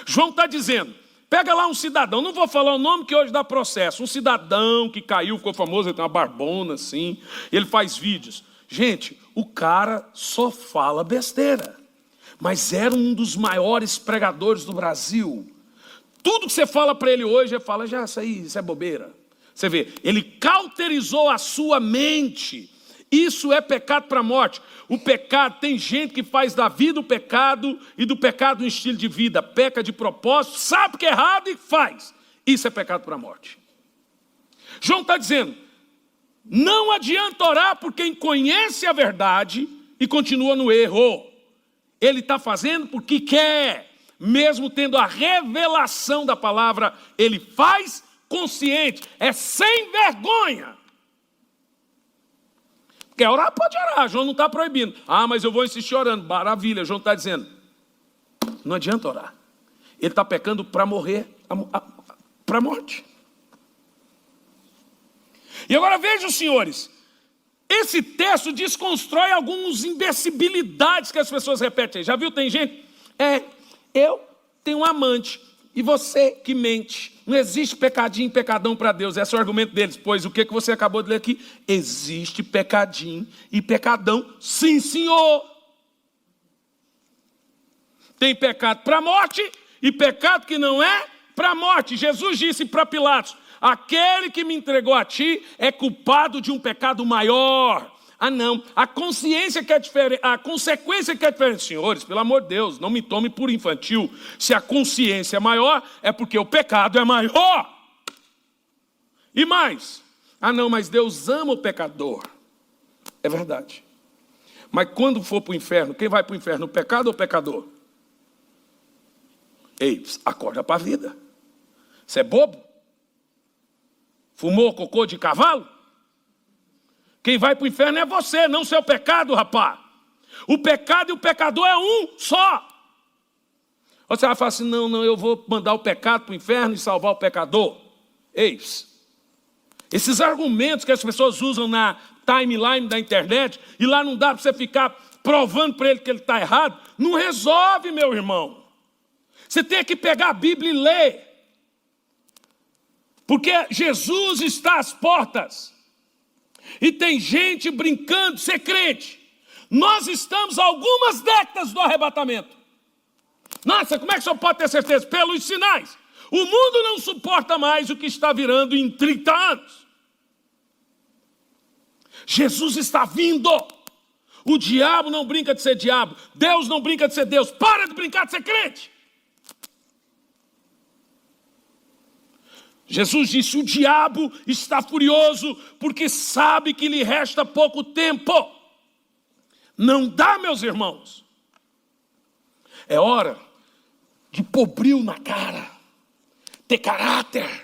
João está dizendo, pega lá um cidadão, não vou falar o nome que hoje dá processo, um cidadão que caiu, ficou famoso, ele tem uma barbona assim, ele faz vídeos. Gente, o cara só fala besteira, mas era um dos maiores pregadores do Brasil. Tudo que você fala para ele hoje, ele fala, já, isso é bobeira. Você vê, ele cauterizou a sua mente. Isso é pecado para a morte. O pecado, tem gente que faz da vida o pecado e do pecado um estilo de vida. Peca de propósito, sabe que é errado e faz. Isso é pecado para a morte. João está dizendo, não adianta orar por quem conhece a verdade e continua no erro. Ele está fazendo porque quer. Mesmo tendo a revelação da palavra, ele faz consciente. É sem vergonha. Quer orar? Pode orar, João não está proibindo. Ah, mas eu vou insistir orando. Maravilha, João está dizendo. Não adianta orar. Ele está pecando para morrer, para a morte. E agora vejam, senhores, esse texto desconstrói algumas imbecilidades que as pessoas repetem. Já viu, tem gente? Eu tenho um amante e você que mente. Não existe pecadinho, pecadão para Deus. Esse é o argumento deles. Pois o que você acabou de ler aqui? Existe pecadinho e pecadão, sim, senhor. Tem pecado para a morte e pecado que não é para a morte. Jesus disse para Pilatos, aquele que me entregou a ti é culpado de um pecado maior. Ah, não, a consciência que é diferente, a consequência que é diferente. Senhores, pelo amor de Deus, não me tome por infantil. Se a consciência é maior, é porque o pecado é maior. E mais, ah não, mas Deus ama o pecador. É verdade. Mas quando for para o inferno, quem vai para o inferno, o pecado ou o pecador? Ei, acorda para a vida. Você é bobo? Fumou cocô de cavalo? Quem vai para o inferno é você, não seu pecado, rapaz. O pecado e o pecador é um só. Você vai falar assim, não, eu vou mandar o pecado para o inferno e salvar o pecador. Eis. Esses argumentos que as pessoas usam na timeline da internet, e lá não dá para você ficar provando para ele que ele está errado, não resolve, meu irmão. Você tem que pegar a Bíblia e ler. Porque Jesus está às portas. E tem gente brincando de ser crente. Nós estamos a algumas décadas do arrebatamento. Nossa, como é que o senhor pode ter certeza? Pelos sinais. O mundo não suporta mais o que está virando em 30 anos. Jesus está vindo. O diabo não brinca de ser diabo. Deus não brinca de ser Deus. Para de brincar de ser crente. Jesus disse, o diabo está furioso porque sabe que lhe resta pouco tempo. Não dá, meus irmãos. É hora de pôr brilho na cara, ter caráter.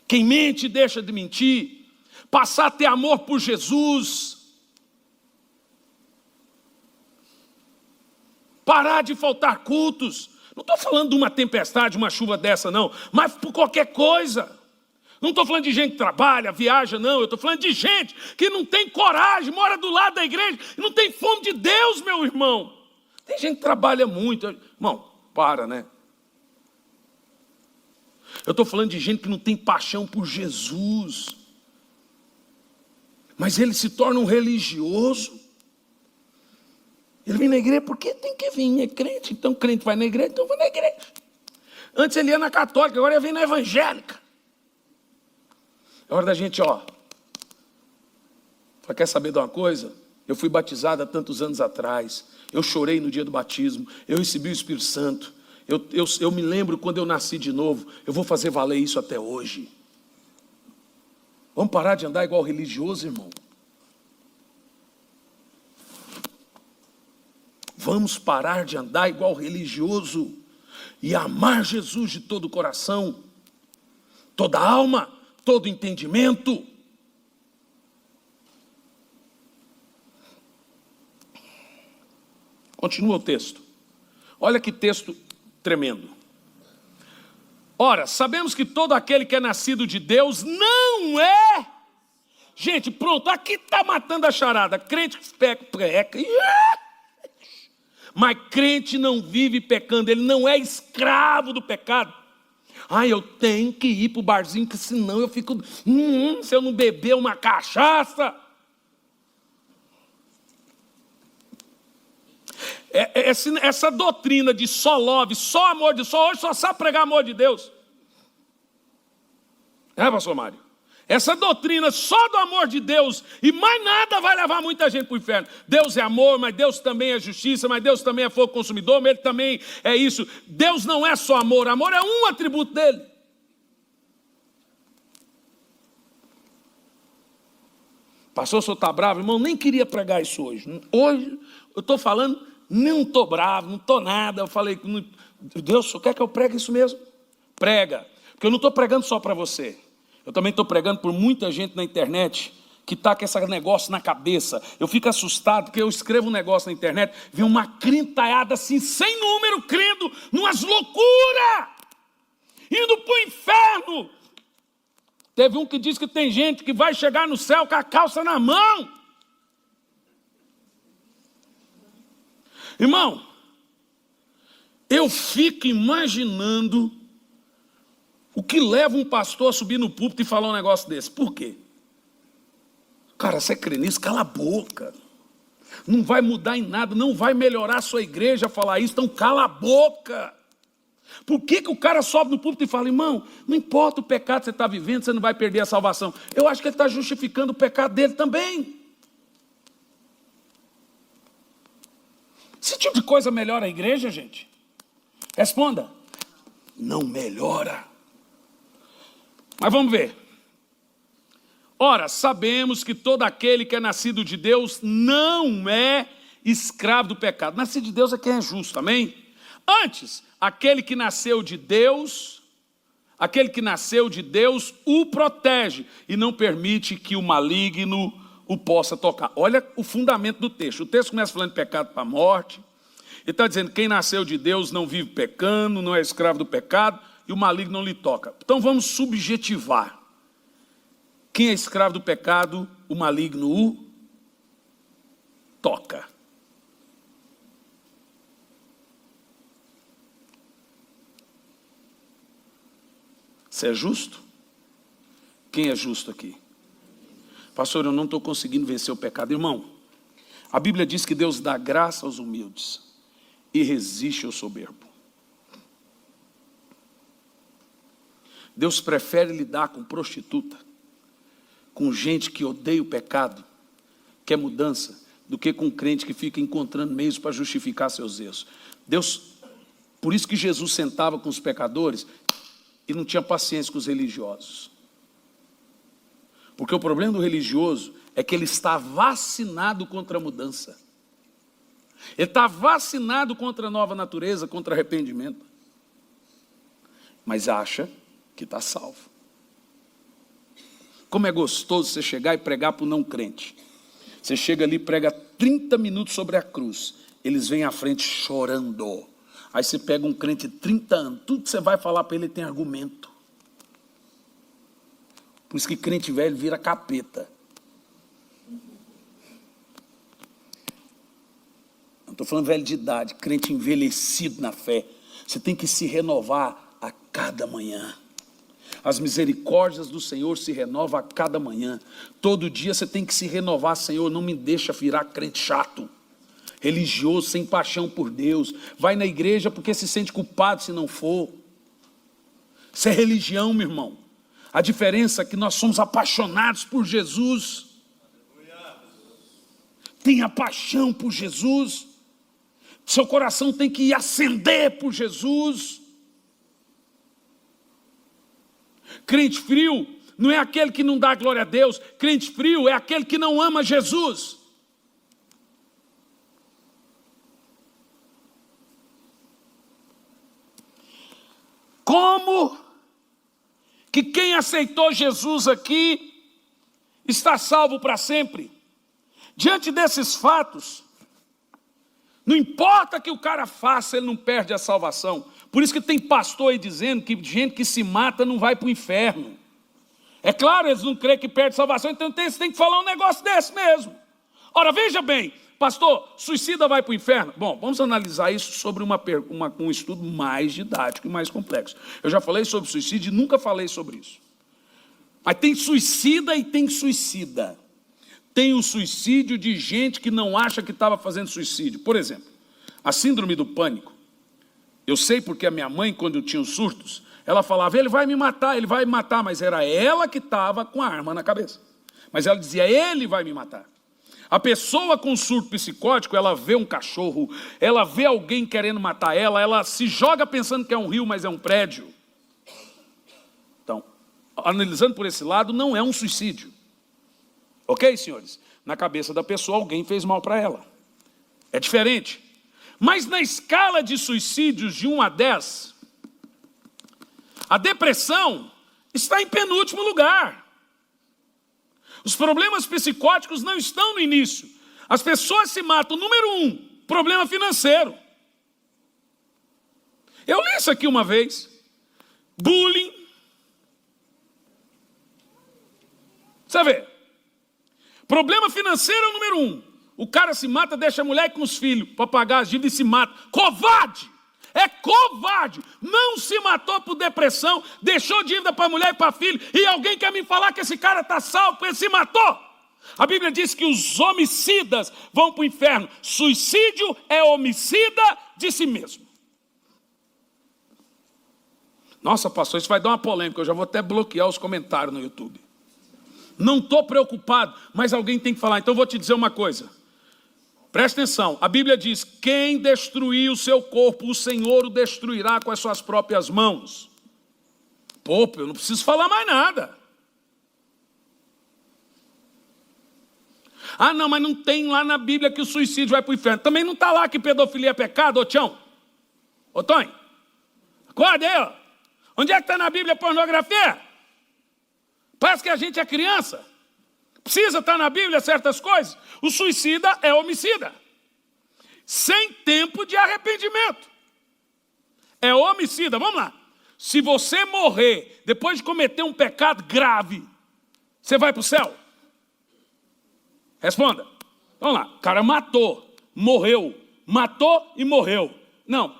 Quem mente deixa de mentir, passar a ter amor por Jesus. Parar de faltar cultos. Não estou falando de uma tempestade, uma chuva dessa, não. Mas por qualquer coisa. Não estou falando de gente que trabalha, viaja, não. Eu estou falando de gente que não tem coragem, mora do lado da igreja, e não tem fome de Deus, meu irmão. Tem gente que trabalha muito. Irmão, para, né? Eu estou falando de gente que não tem paixão por Jesus. Mas ele se torna um religioso. Ele vem na igreja porque tem que vir, é crente. Então crente vai na igreja, então vai na igreja. Antes ele ia na católica, agora ele vem na evangélica. É hora da gente, quer saber de uma coisa? Eu fui batizado há tantos anos atrás. Eu chorei no dia do batismo. Eu recebi o Espírito Santo. Eu me lembro quando eu nasci de novo. Eu vou fazer valer isso até hoje. Vamos parar de andar igual religioso, irmão. Vamos parar de andar igual religioso e amar Jesus de todo o coração, toda a alma, todo o entendimento. Continua o texto. Olha que texto tremendo. Ora, sabemos que todo aquele que é nascido de Deus não é... Gente, pronto, aqui está matando a charada. Crente que peca. Mas crente não vive pecando, ele não é escravo do pecado. Eu tenho que ir para o barzinho, porque senão eu fico... se eu não beber uma cachaça... Essa doutrina de só love, só amor de só, hoje só sabe pregar amor de Deus. Pastor Mário? Essa doutrina só do amor de Deus e mais nada vai levar muita gente para o inferno. Deus é amor, mas Deus também é justiça, mas Deus também é fogo consumidor, mas Ele também é isso. Deus não é só amor, amor é um atributo dele. Pastor, o senhor está bravo? Irmão, nem queria pregar isso hoje. Hoje eu estou falando, não estou bravo, não estou nada. Eu falei, Deus, o senhor quer que eu pregue isso mesmo? Prega, porque eu não estou pregando só para você. Eu também estou pregando por muita gente na internet que está com esse negócio na cabeça. Eu fico assustado porque eu escrevo um negócio na internet, vem uma crentaiada assim, sem número, crendo numas loucuras, indo para o inferno. Teve um que disse que tem gente que vai chegar no céu com a calça na mão. Irmão, eu fico imaginando o que leva um pastor a subir no púlpito e falar um negócio desse. Por quê? Cara, você crê nisso? Cala a boca. Não vai mudar em nada, não vai melhorar a sua igreja falar isso, então cala a boca. Por que o cara sobe no púlpito e fala, irmão, não importa o pecado que você está vivendo, você não vai perder a salvação. Eu acho que ele está justificando o pecado dele também. Esse tipo de coisa melhora a igreja, gente? Responda. Não melhora. Mas vamos ver. Ora, sabemos que todo aquele que é nascido de Deus não é escravo do pecado. Nascido de Deus é quem é justo, amém? Antes, aquele que nasceu de Deus o protege e não permite que o maligno o possa tocar. Olha o fundamento do texto. O texto começa falando de pecado para a morte. Ele está dizendo que quem nasceu de Deus não vive pecando, não é escravo do pecado e o maligno não lhe toca. Então vamos subjetivar. Quem é escravo do pecado, o maligno o toca. Você é justo? Quem é justo aqui? Pastor, eu não estou conseguindo vencer o pecado. Irmão, a Bíblia diz que Deus dá graça aos humildes e resiste ao soberbo. Deus prefere lidar com prostituta, com gente que odeia o pecado, quer mudança, do que com crente que fica encontrando meios para justificar seus erros. Deus, por isso que Jesus sentava com os pecadores e não tinha paciência com os religiosos. Porque o problema do religioso é que ele está vacinado contra a mudança. Ele está vacinado contra a nova natureza, contra arrependimento. Mas acha que está salvo. Como é gostoso você chegar e pregar para o não crente. Você chega ali e prega 30 minutos sobre a cruz. Eles vêm à frente chorando. Aí você pega um crente de 30 anos. Tudo que você vai falar para ele tem argumento. Por isso que crente velho vira capeta. Não estou falando velho de idade, crente envelhecido na fé. Você tem que se renovar a cada manhã. As misericórdias do Senhor se renovam a cada manhã. Todo dia você tem que se renovar. Senhor, não me deixa virar crente chato, religioso, sem paixão por Deus. Vai na igreja porque se sente culpado se não for. Isso é religião, meu irmão. A diferença é que nós somos apaixonados por Jesus. Tenha paixão por Jesus. Seu coração tem que acender por Jesus. Crente frio não é aquele que não dá glória a Deus. Crente frio é aquele que não ama Jesus. Como que quem aceitou Jesus aqui está salvo para sempre? Diante desses fatos, não importa o que o cara faça, ele não perde a salvação. Por isso que tem pastor aí dizendo que gente que se mata não vai para o inferno. É claro, eles não creem que perde a salvação, então você tem que falar um negócio desse mesmo. Ora, veja bem, pastor, suicida vai para o inferno? Bom, vamos analisar isso sobre um estudo mais didático e mais complexo. Eu já falei sobre suicídio e nunca falei sobre isso. Mas tem suicida e tem suicida. Tem o suicídio de gente que não acha que estava fazendo suicídio. Por exemplo, a síndrome do pânico. Eu sei porque a minha mãe, quando eu tinha os surtos, ela falava, ele vai me matar, mas era ela que estava com a arma na cabeça. Mas ela dizia, ele vai me matar. A pessoa com surto psicótico, ela vê um cachorro, ela vê alguém querendo matar ela se joga pensando que é um rio, mas é um prédio. Então, analisando por esse lado, não é um suicídio. Ok, senhores? Na cabeça da pessoa, alguém fez mal para ela. É diferente. Mas na escala de suicídios de 1 a 10, a depressão está em penúltimo lugar. Os problemas psicóticos não estão no início. As pessoas se matam. Número 1, problema financeiro. Eu li isso aqui uma vez. Bullying. Você vê? Problema financeiro é o número 1. O cara se mata, deixa a mulher com os filhos para pagar as dívidas e se mata. Covarde! É covarde! Não se matou por depressão, deixou dívida para a mulher e para filho, e alguém quer me falar que esse cara está salvo porque ele se matou? A Bíblia diz que os homicidas vão para o inferno. Suicídio é homicida de si mesmo. Nossa, pastor, isso vai dar uma polêmica, eu já vou até bloquear os comentários no YouTube. Não estou preocupado, mas alguém tem que falar. Então eu vou te dizer uma coisa. Presta atenção, a Bíblia diz, quem destruir o seu corpo, o Senhor o destruirá com as suas próprias mãos. Pô, eu não preciso falar mais nada. Ah, não, mas não tem lá na Bíblia que o suicídio vai para o inferno. Também não está lá que pedofilia é pecado, ô Tião? Ô Tonho, acorda aí, ó. Onde é que está na Bíblia pornografia? Parece que a gente é criança. Precisa estar na Bíblia certas coisas. O suicida é homicida. Sem tempo de arrependimento. É homicida. Vamos lá. Se você morrer depois de cometer um pecado grave, você vai para o céu? Responda. Vamos lá. O cara matou, morreu. Matou e morreu. Não.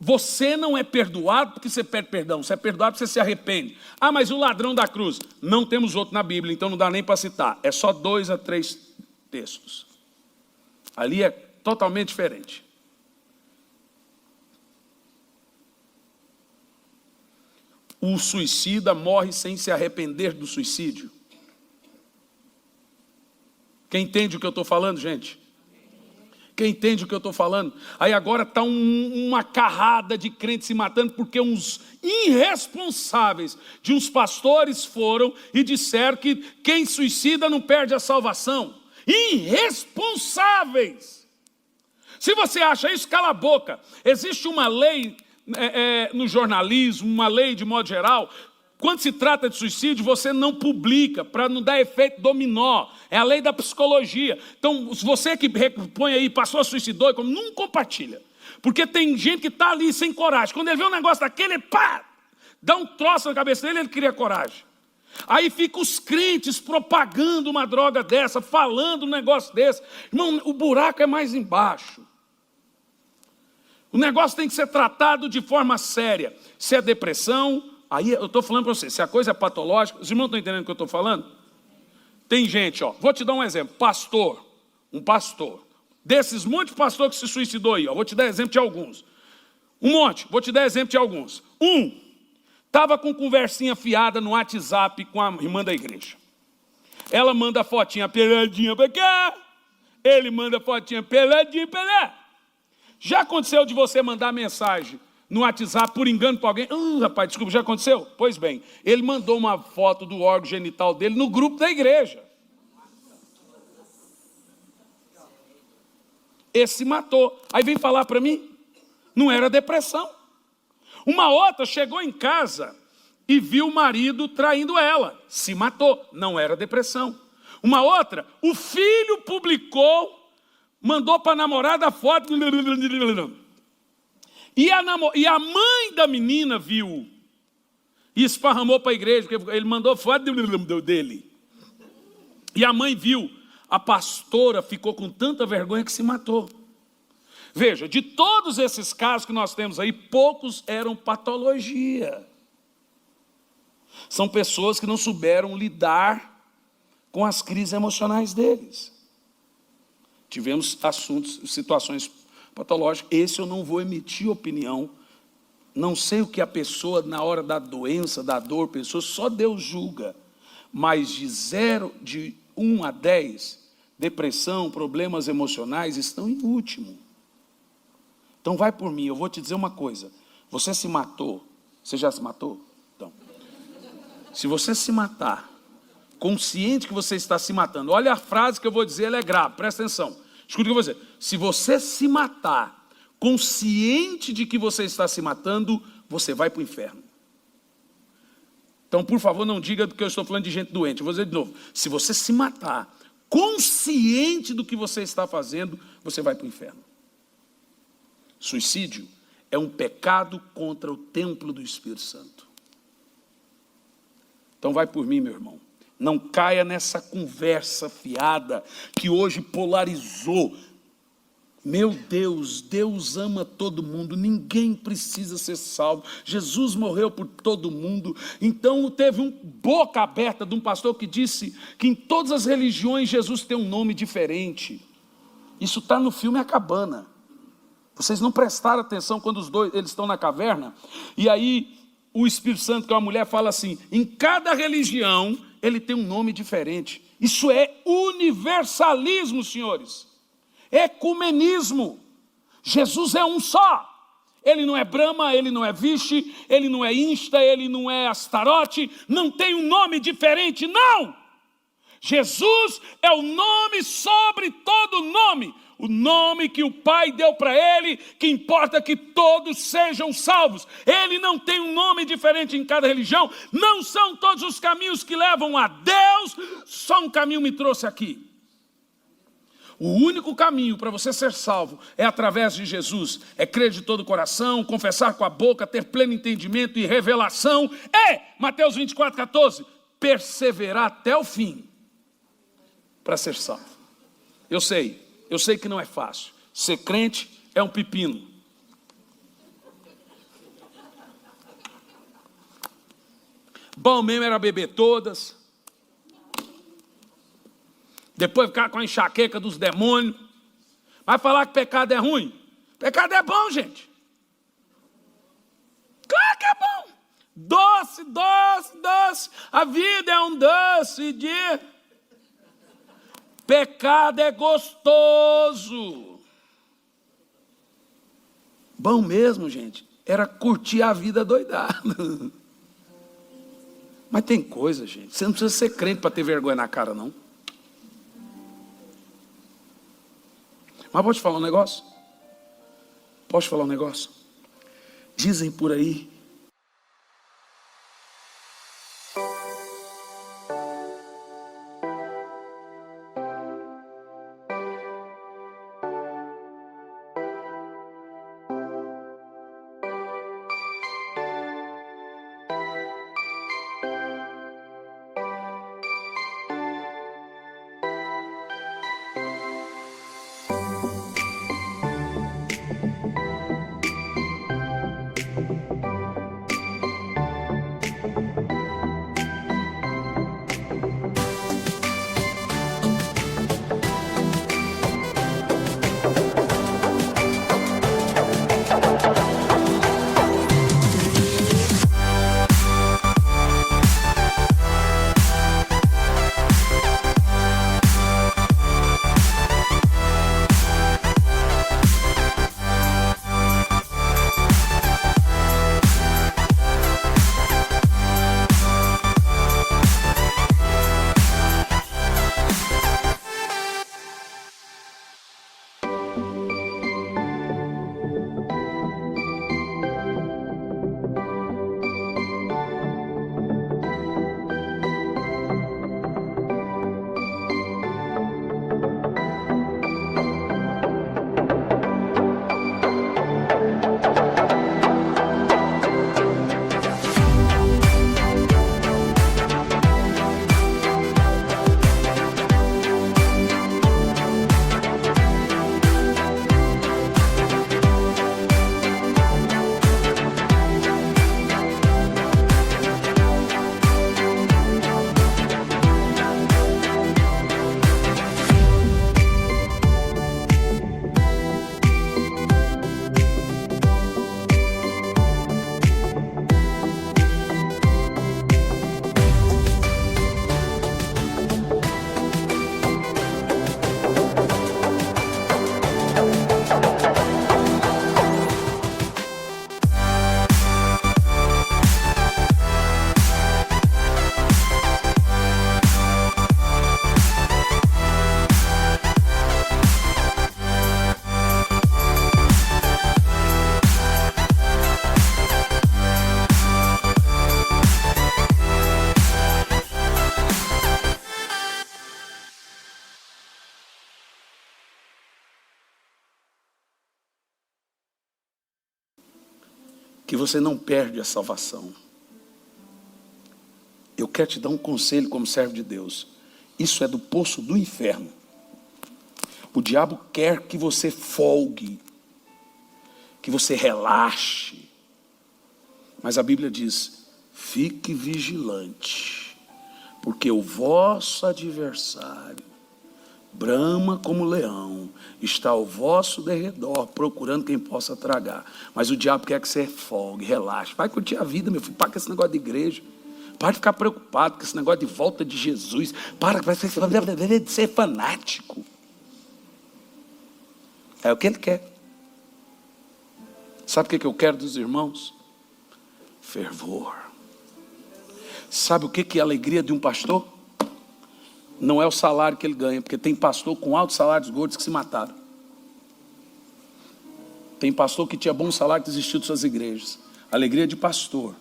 Você não é perdoado porque você pede perdão, você é perdoado porque você se arrepende. Ah, mas o ladrão da cruz, não temos outro na Bíblia, então não dá nem para citar. É só 2 a 3 textos. Ali é totalmente diferente. O suicida morre sem se arrepender do suicídio. Quem entende o que eu estou falando, gente? Quem entende o que eu estou falando? Aí agora está uma carrada de crentes se matando porque uns irresponsáveis de uns pastores foram e disseram que quem suicida não perde a salvação. Irresponsáveis! Se você acha isso, cala a boca. Existe uma lei no jornalismo, uma lei de modo geral. Quando se trata de suicídio, você não publica, para não dar efeito dominó. É a lei da psicologia. Então, se você que põe aí, passou, suicidou, não compartilha. Porque tem gente que está ali sem coragem. Quando ele vê um negócio daquele, ele dá um troço na cabeça dele, ele cria coragem. Aí fica os crentes propagando uma droga dessa, falando um negócio desse. Irmão, o buraco é mais embaixo. O negócio tem que ser tratado de forma séria. Se é depressão... Aí eu estou falando para você, se a coisa é patológica, os irmãos estão entendendo o que eu estou falando? Tem gente, ó, vou te dar um exemplo, um pastor, desses montes de pastor que se suicidou aí, ó, vou te dar exemplo de alguns. Vou te dar exemplo de alguns. Estava com conversinha fiada no WhatsApp com a irmã da igreja. Ela manda fotinha peladinha para cá, ele manda fotinha peladinha para lá. Já aconteceu de você mandar mensagem no WhatsApp, por engano, para alguém? Rapaz, desculpa, já aconteceu? Pois bem, ele mandou uma foto do órgão genital dele no grupo da igreja. Esse matou. Aí vem falar para mim, não era depressão. Uma outra chegou em casa e viu o marido traindo ela. Se matou, não era depressão. Uma outra, o filho publicou, mandou para a namorada a foto... E a mãe da menina viu e esparramou para a igreja, porque ele mandou foto dele. E a mãe viu. a pastora ficou com tanta vergonha que se matou. Veja, de todos esses casos que nós temos aí, poucos eram patologia. São pessoas que não souberam lidar com as crises emocionais deles. Tivemos assuntos, situações patológicas. Esse eu não vou emitir opinião. Não sei o que a pessoa, na hora da doença, da dor, pensou, só Deus julga. Mas de 1 a 10, depressão, problemas emocionais estão em último. Então vai por mim, eu vou te dizer uma coisa. Você se matou? Você já se matou? Então, se você se matar, consciente que você está se matando, olha a frase que eu vou dizer, ela é grave, presta atenção. Escuta o que eu vou dizer. Se você se matar, consciente de que você está se matando, você vai para o inferno. Então, por favor, não diga que eu estou falando de gente doente. Eu vou dizer de novo. Se você se matar, consciente do que você está fazendo, você vai para o inferno. Suicídio é um pecado contra o templo do Espírito Santo. Então vai por mim, meu irmão. Não caia nessa conversa fiada que hoje polarizou. Meu Deus, Deus ama todo mundo, ninguém precisa ser salvo. Jesus morreu por todo mundo. Então teve uma boca aberta de um pastor que disse que em todas as religiões Jesus tem um nome diferente. Isso está no filme A Cabana. Vocês não prestaram atenção quando eles estão na caverna? E aí o Espírito Santo, que é uma mulher, fala assim, em cada religião ele tem um nome diferente. Isso é universalismo, senhores. Ecumenismo. Jesus é um só. Ele não é Brahma, ele não é Vixe, ele não é Insta, ele não é Astarote, não tem um nome diferente, não. Jesus é o nome sobre todo nome, o nome que o Pai deu para ele, que importa que todos sejam salvos. Ele não tem um nome diferente em cada religião, não são todos os caminhos que levam a Deus, só um caminho me trouxe aqui. O único caminho para você ser salvo é através de Jesus. É crer de todo o coração, confessar com a boca, ter pleno entendimento e revelação. Mateus 24:14, perseverar até o fim para ser salvo. Eu sei que não é fácil. Ser crente é um pepino. Bom mesmo era beber todas. Depois ficar com a enxaqueca dos demônios. Vai falar que pecado é ruim? Pecado é bom, gente. Claro que é bom. Doce, doce, doce. A vida é um doce de... Pecado é gostoso. Bom mesmo, gente, era curtir a vida doidado. Mas tem coisa, gente. Você não precisa ser crente para ter vergonha na cara, não. Mas vou te falar um negócio? Posso falar um negócio? Dizem por aí que você não perde a salvação. Eu quero te dar um conselho como servo de Deus. Isso é do poço do inferno. O diabo quer que você folgue, que você relaxe. Mas a Bíblia diz, fique vigilante, porque o vosso adversário brama como leão, está ao vosso derredor, procurando quem possa tragar. Mas o diabo quer que você folgue, relaxe. Vai curtir a vida, meu filho. Para com esse negócio de igreja. Para de ficar preocupado com esse negócio de volta de Jesus. Para de ser fanático. É o que ele quer. Sabe o que eu quero dos irmãos? Fervor. Sabe o que é a alegria de um pastor? Não é o salário que ele ganha, porque tem pastor com altos salários gordos que se mataram. Tem pastor que tinha bom salário que desistiu de suas igrejas. A alegria de pastor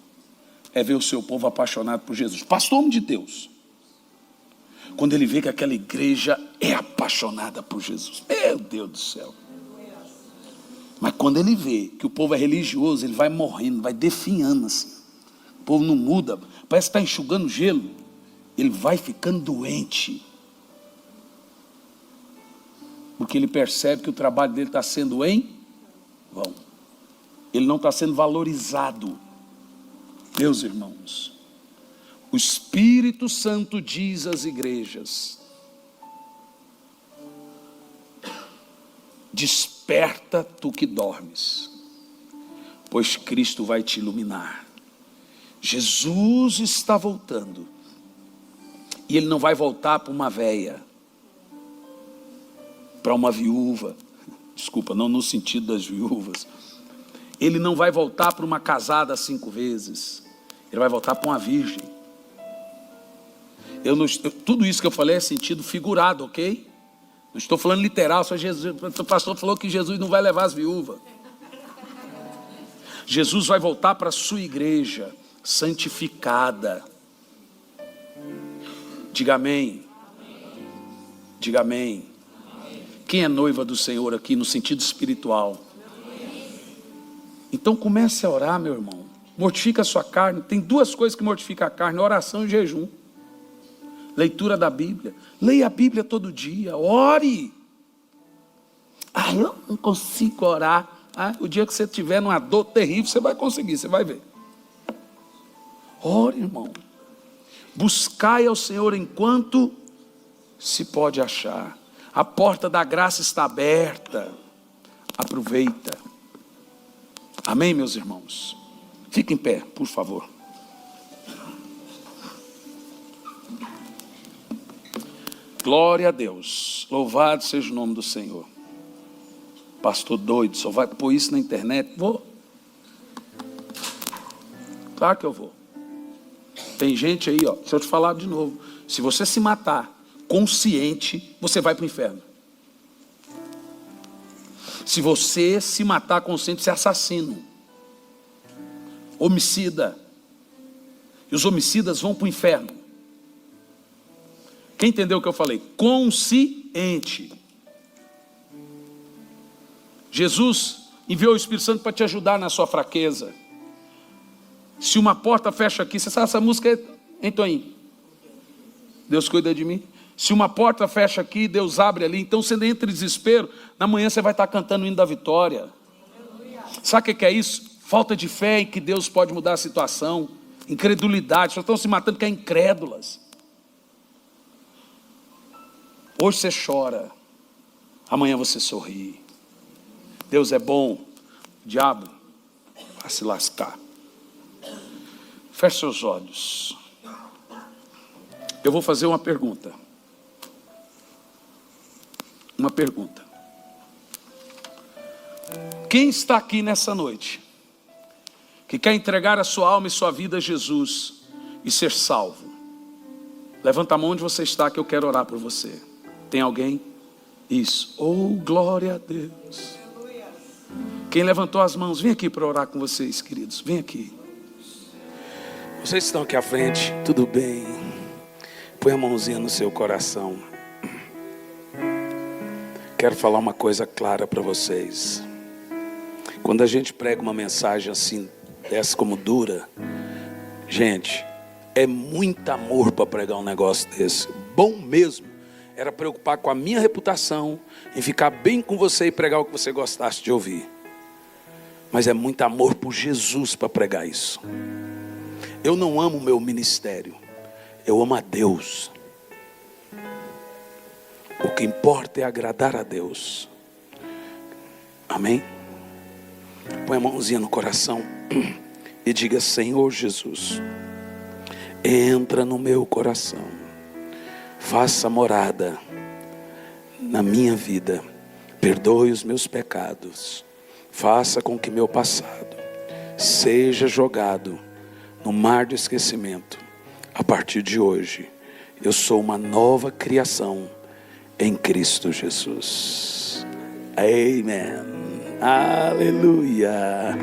é ver o seu povo apaixonado por Jesus. Pastor, homem de Deus. Quando ele vê que aquela igreja é apaixonada por Jesus. Meu Deus do céu. Mas quando ele vê que o povo é religioso, ele vai morrendo, vai definhando assim. O povo não muda, parece que está enxugando gelo. Ele vai ficando doente. Porque ele percebe que o trabalho dele está sendo em vão. Ele não está sendo valorizado. Meus irmãos, o Espírito Santo diz às igrejas: desperta tu que dormes, pois Cristo vai te iluminar. Jesus está voltando. E ele não vai voltar para uma véia, para uma viúva. Desculpa, não no sentido das viúvas. Ele não vai voltar para uma casada 5 vezes. Ele vai voltar para uma virgem. Tudo isso que eu falei é sentido figurado, ok? Não estou falando literal, só Jesus. O pastor falou que Jesus não vai levar as viúvas. Jesus vai voltar para a sua igreja, santificada. Diga amém. Diga amém. Quem é noiva do Senhor aqui no sentido espiritual? Então comece a orar, meu irmão. Mortifica a sua carne. Tem 2 coisas que mortificam a carne: oração e jejum. Leitura da Bíblia. Leia a Bíblia todo dia. Ore. Eu não consigo orar. O dia que você tiver numa dor terrível, você vai conseguir, você vai ver. Ore, irmão. Buscai ao Senhor enquanto se pode achar. A porta da graça está aberta. Aproveita. Amém, meus irmãos? Fique em pé, por favor. Glória a Deus. Louvado seja o nome do Senhor. Pastor doido, só vai pôr isso na internet? Vou. Claro que eu vou. Tem gente aí, deixa eu te falar de novo. Se você se matar consciente, você vai para o inferno. Se você se matar consciente, você é assassino. Homicida. E os homicidas vão para o inferno. Quem entendeu o que eu falei? Consciente. Jesus enviou o Espírito Santo para te ajudar na sua fraqueza. Se uma porta fecha aqui, você sabe essa música, hein, Toinho? Deus cuida de mim. Se uma porta fecha aqui, Deus abre ali. Então você entra em desespero, na manhã você vai estar cantando o hino da vitória. Sabe o que é isso? Falta de fé em que Deus pode mudar a situação. Incredulidade, só estão se matando porque é incrédulas. Hoje você chora, amanhã você sorri. Deus é bom, o diabo vai se lascar. Feche seus olhos. Eu vou fazer uma pergunta. Uma pergunta. Quem está aqui nessa noite, que quer entregar a sua alma e sua vida a Jesus e ser salvo? Levanta a mão onde você está, que eu quero orar por você. Tem alguém? Isso. Oh, glória a Deus. Quem levantou as mãos, vem aqui para orar com vocês, queridos. Vem aqui. Vocês estão aqui à frente, tudo bem? Põe a mãozinha no seu coração. Quero falar uma coisa clara para vocês. Quando a gente prega uma mensagem assim desce como dura. Gente, é muito amor para pregar um negócio desse. Bom mesmo era preocupar com a minha reputação, em ficar bem com você e pregar o que você gostasse de ouvir. Mas é muito amor por Jesus para pregar isso. Eu não amo o meu ministério, eu amo a Deus. O que importa é agradar a Deus. Amém? Põe a mãozinha no coração e diga: Senhor Jesus, entra no meu coração, faça morada na minha vida, perdoe os meus pecados, faça com que meu passado seja jogado no mar do esquecimento. A partir de hoje, eu sou uma nova criação em Cristo Jesus. Amém. Aleluia.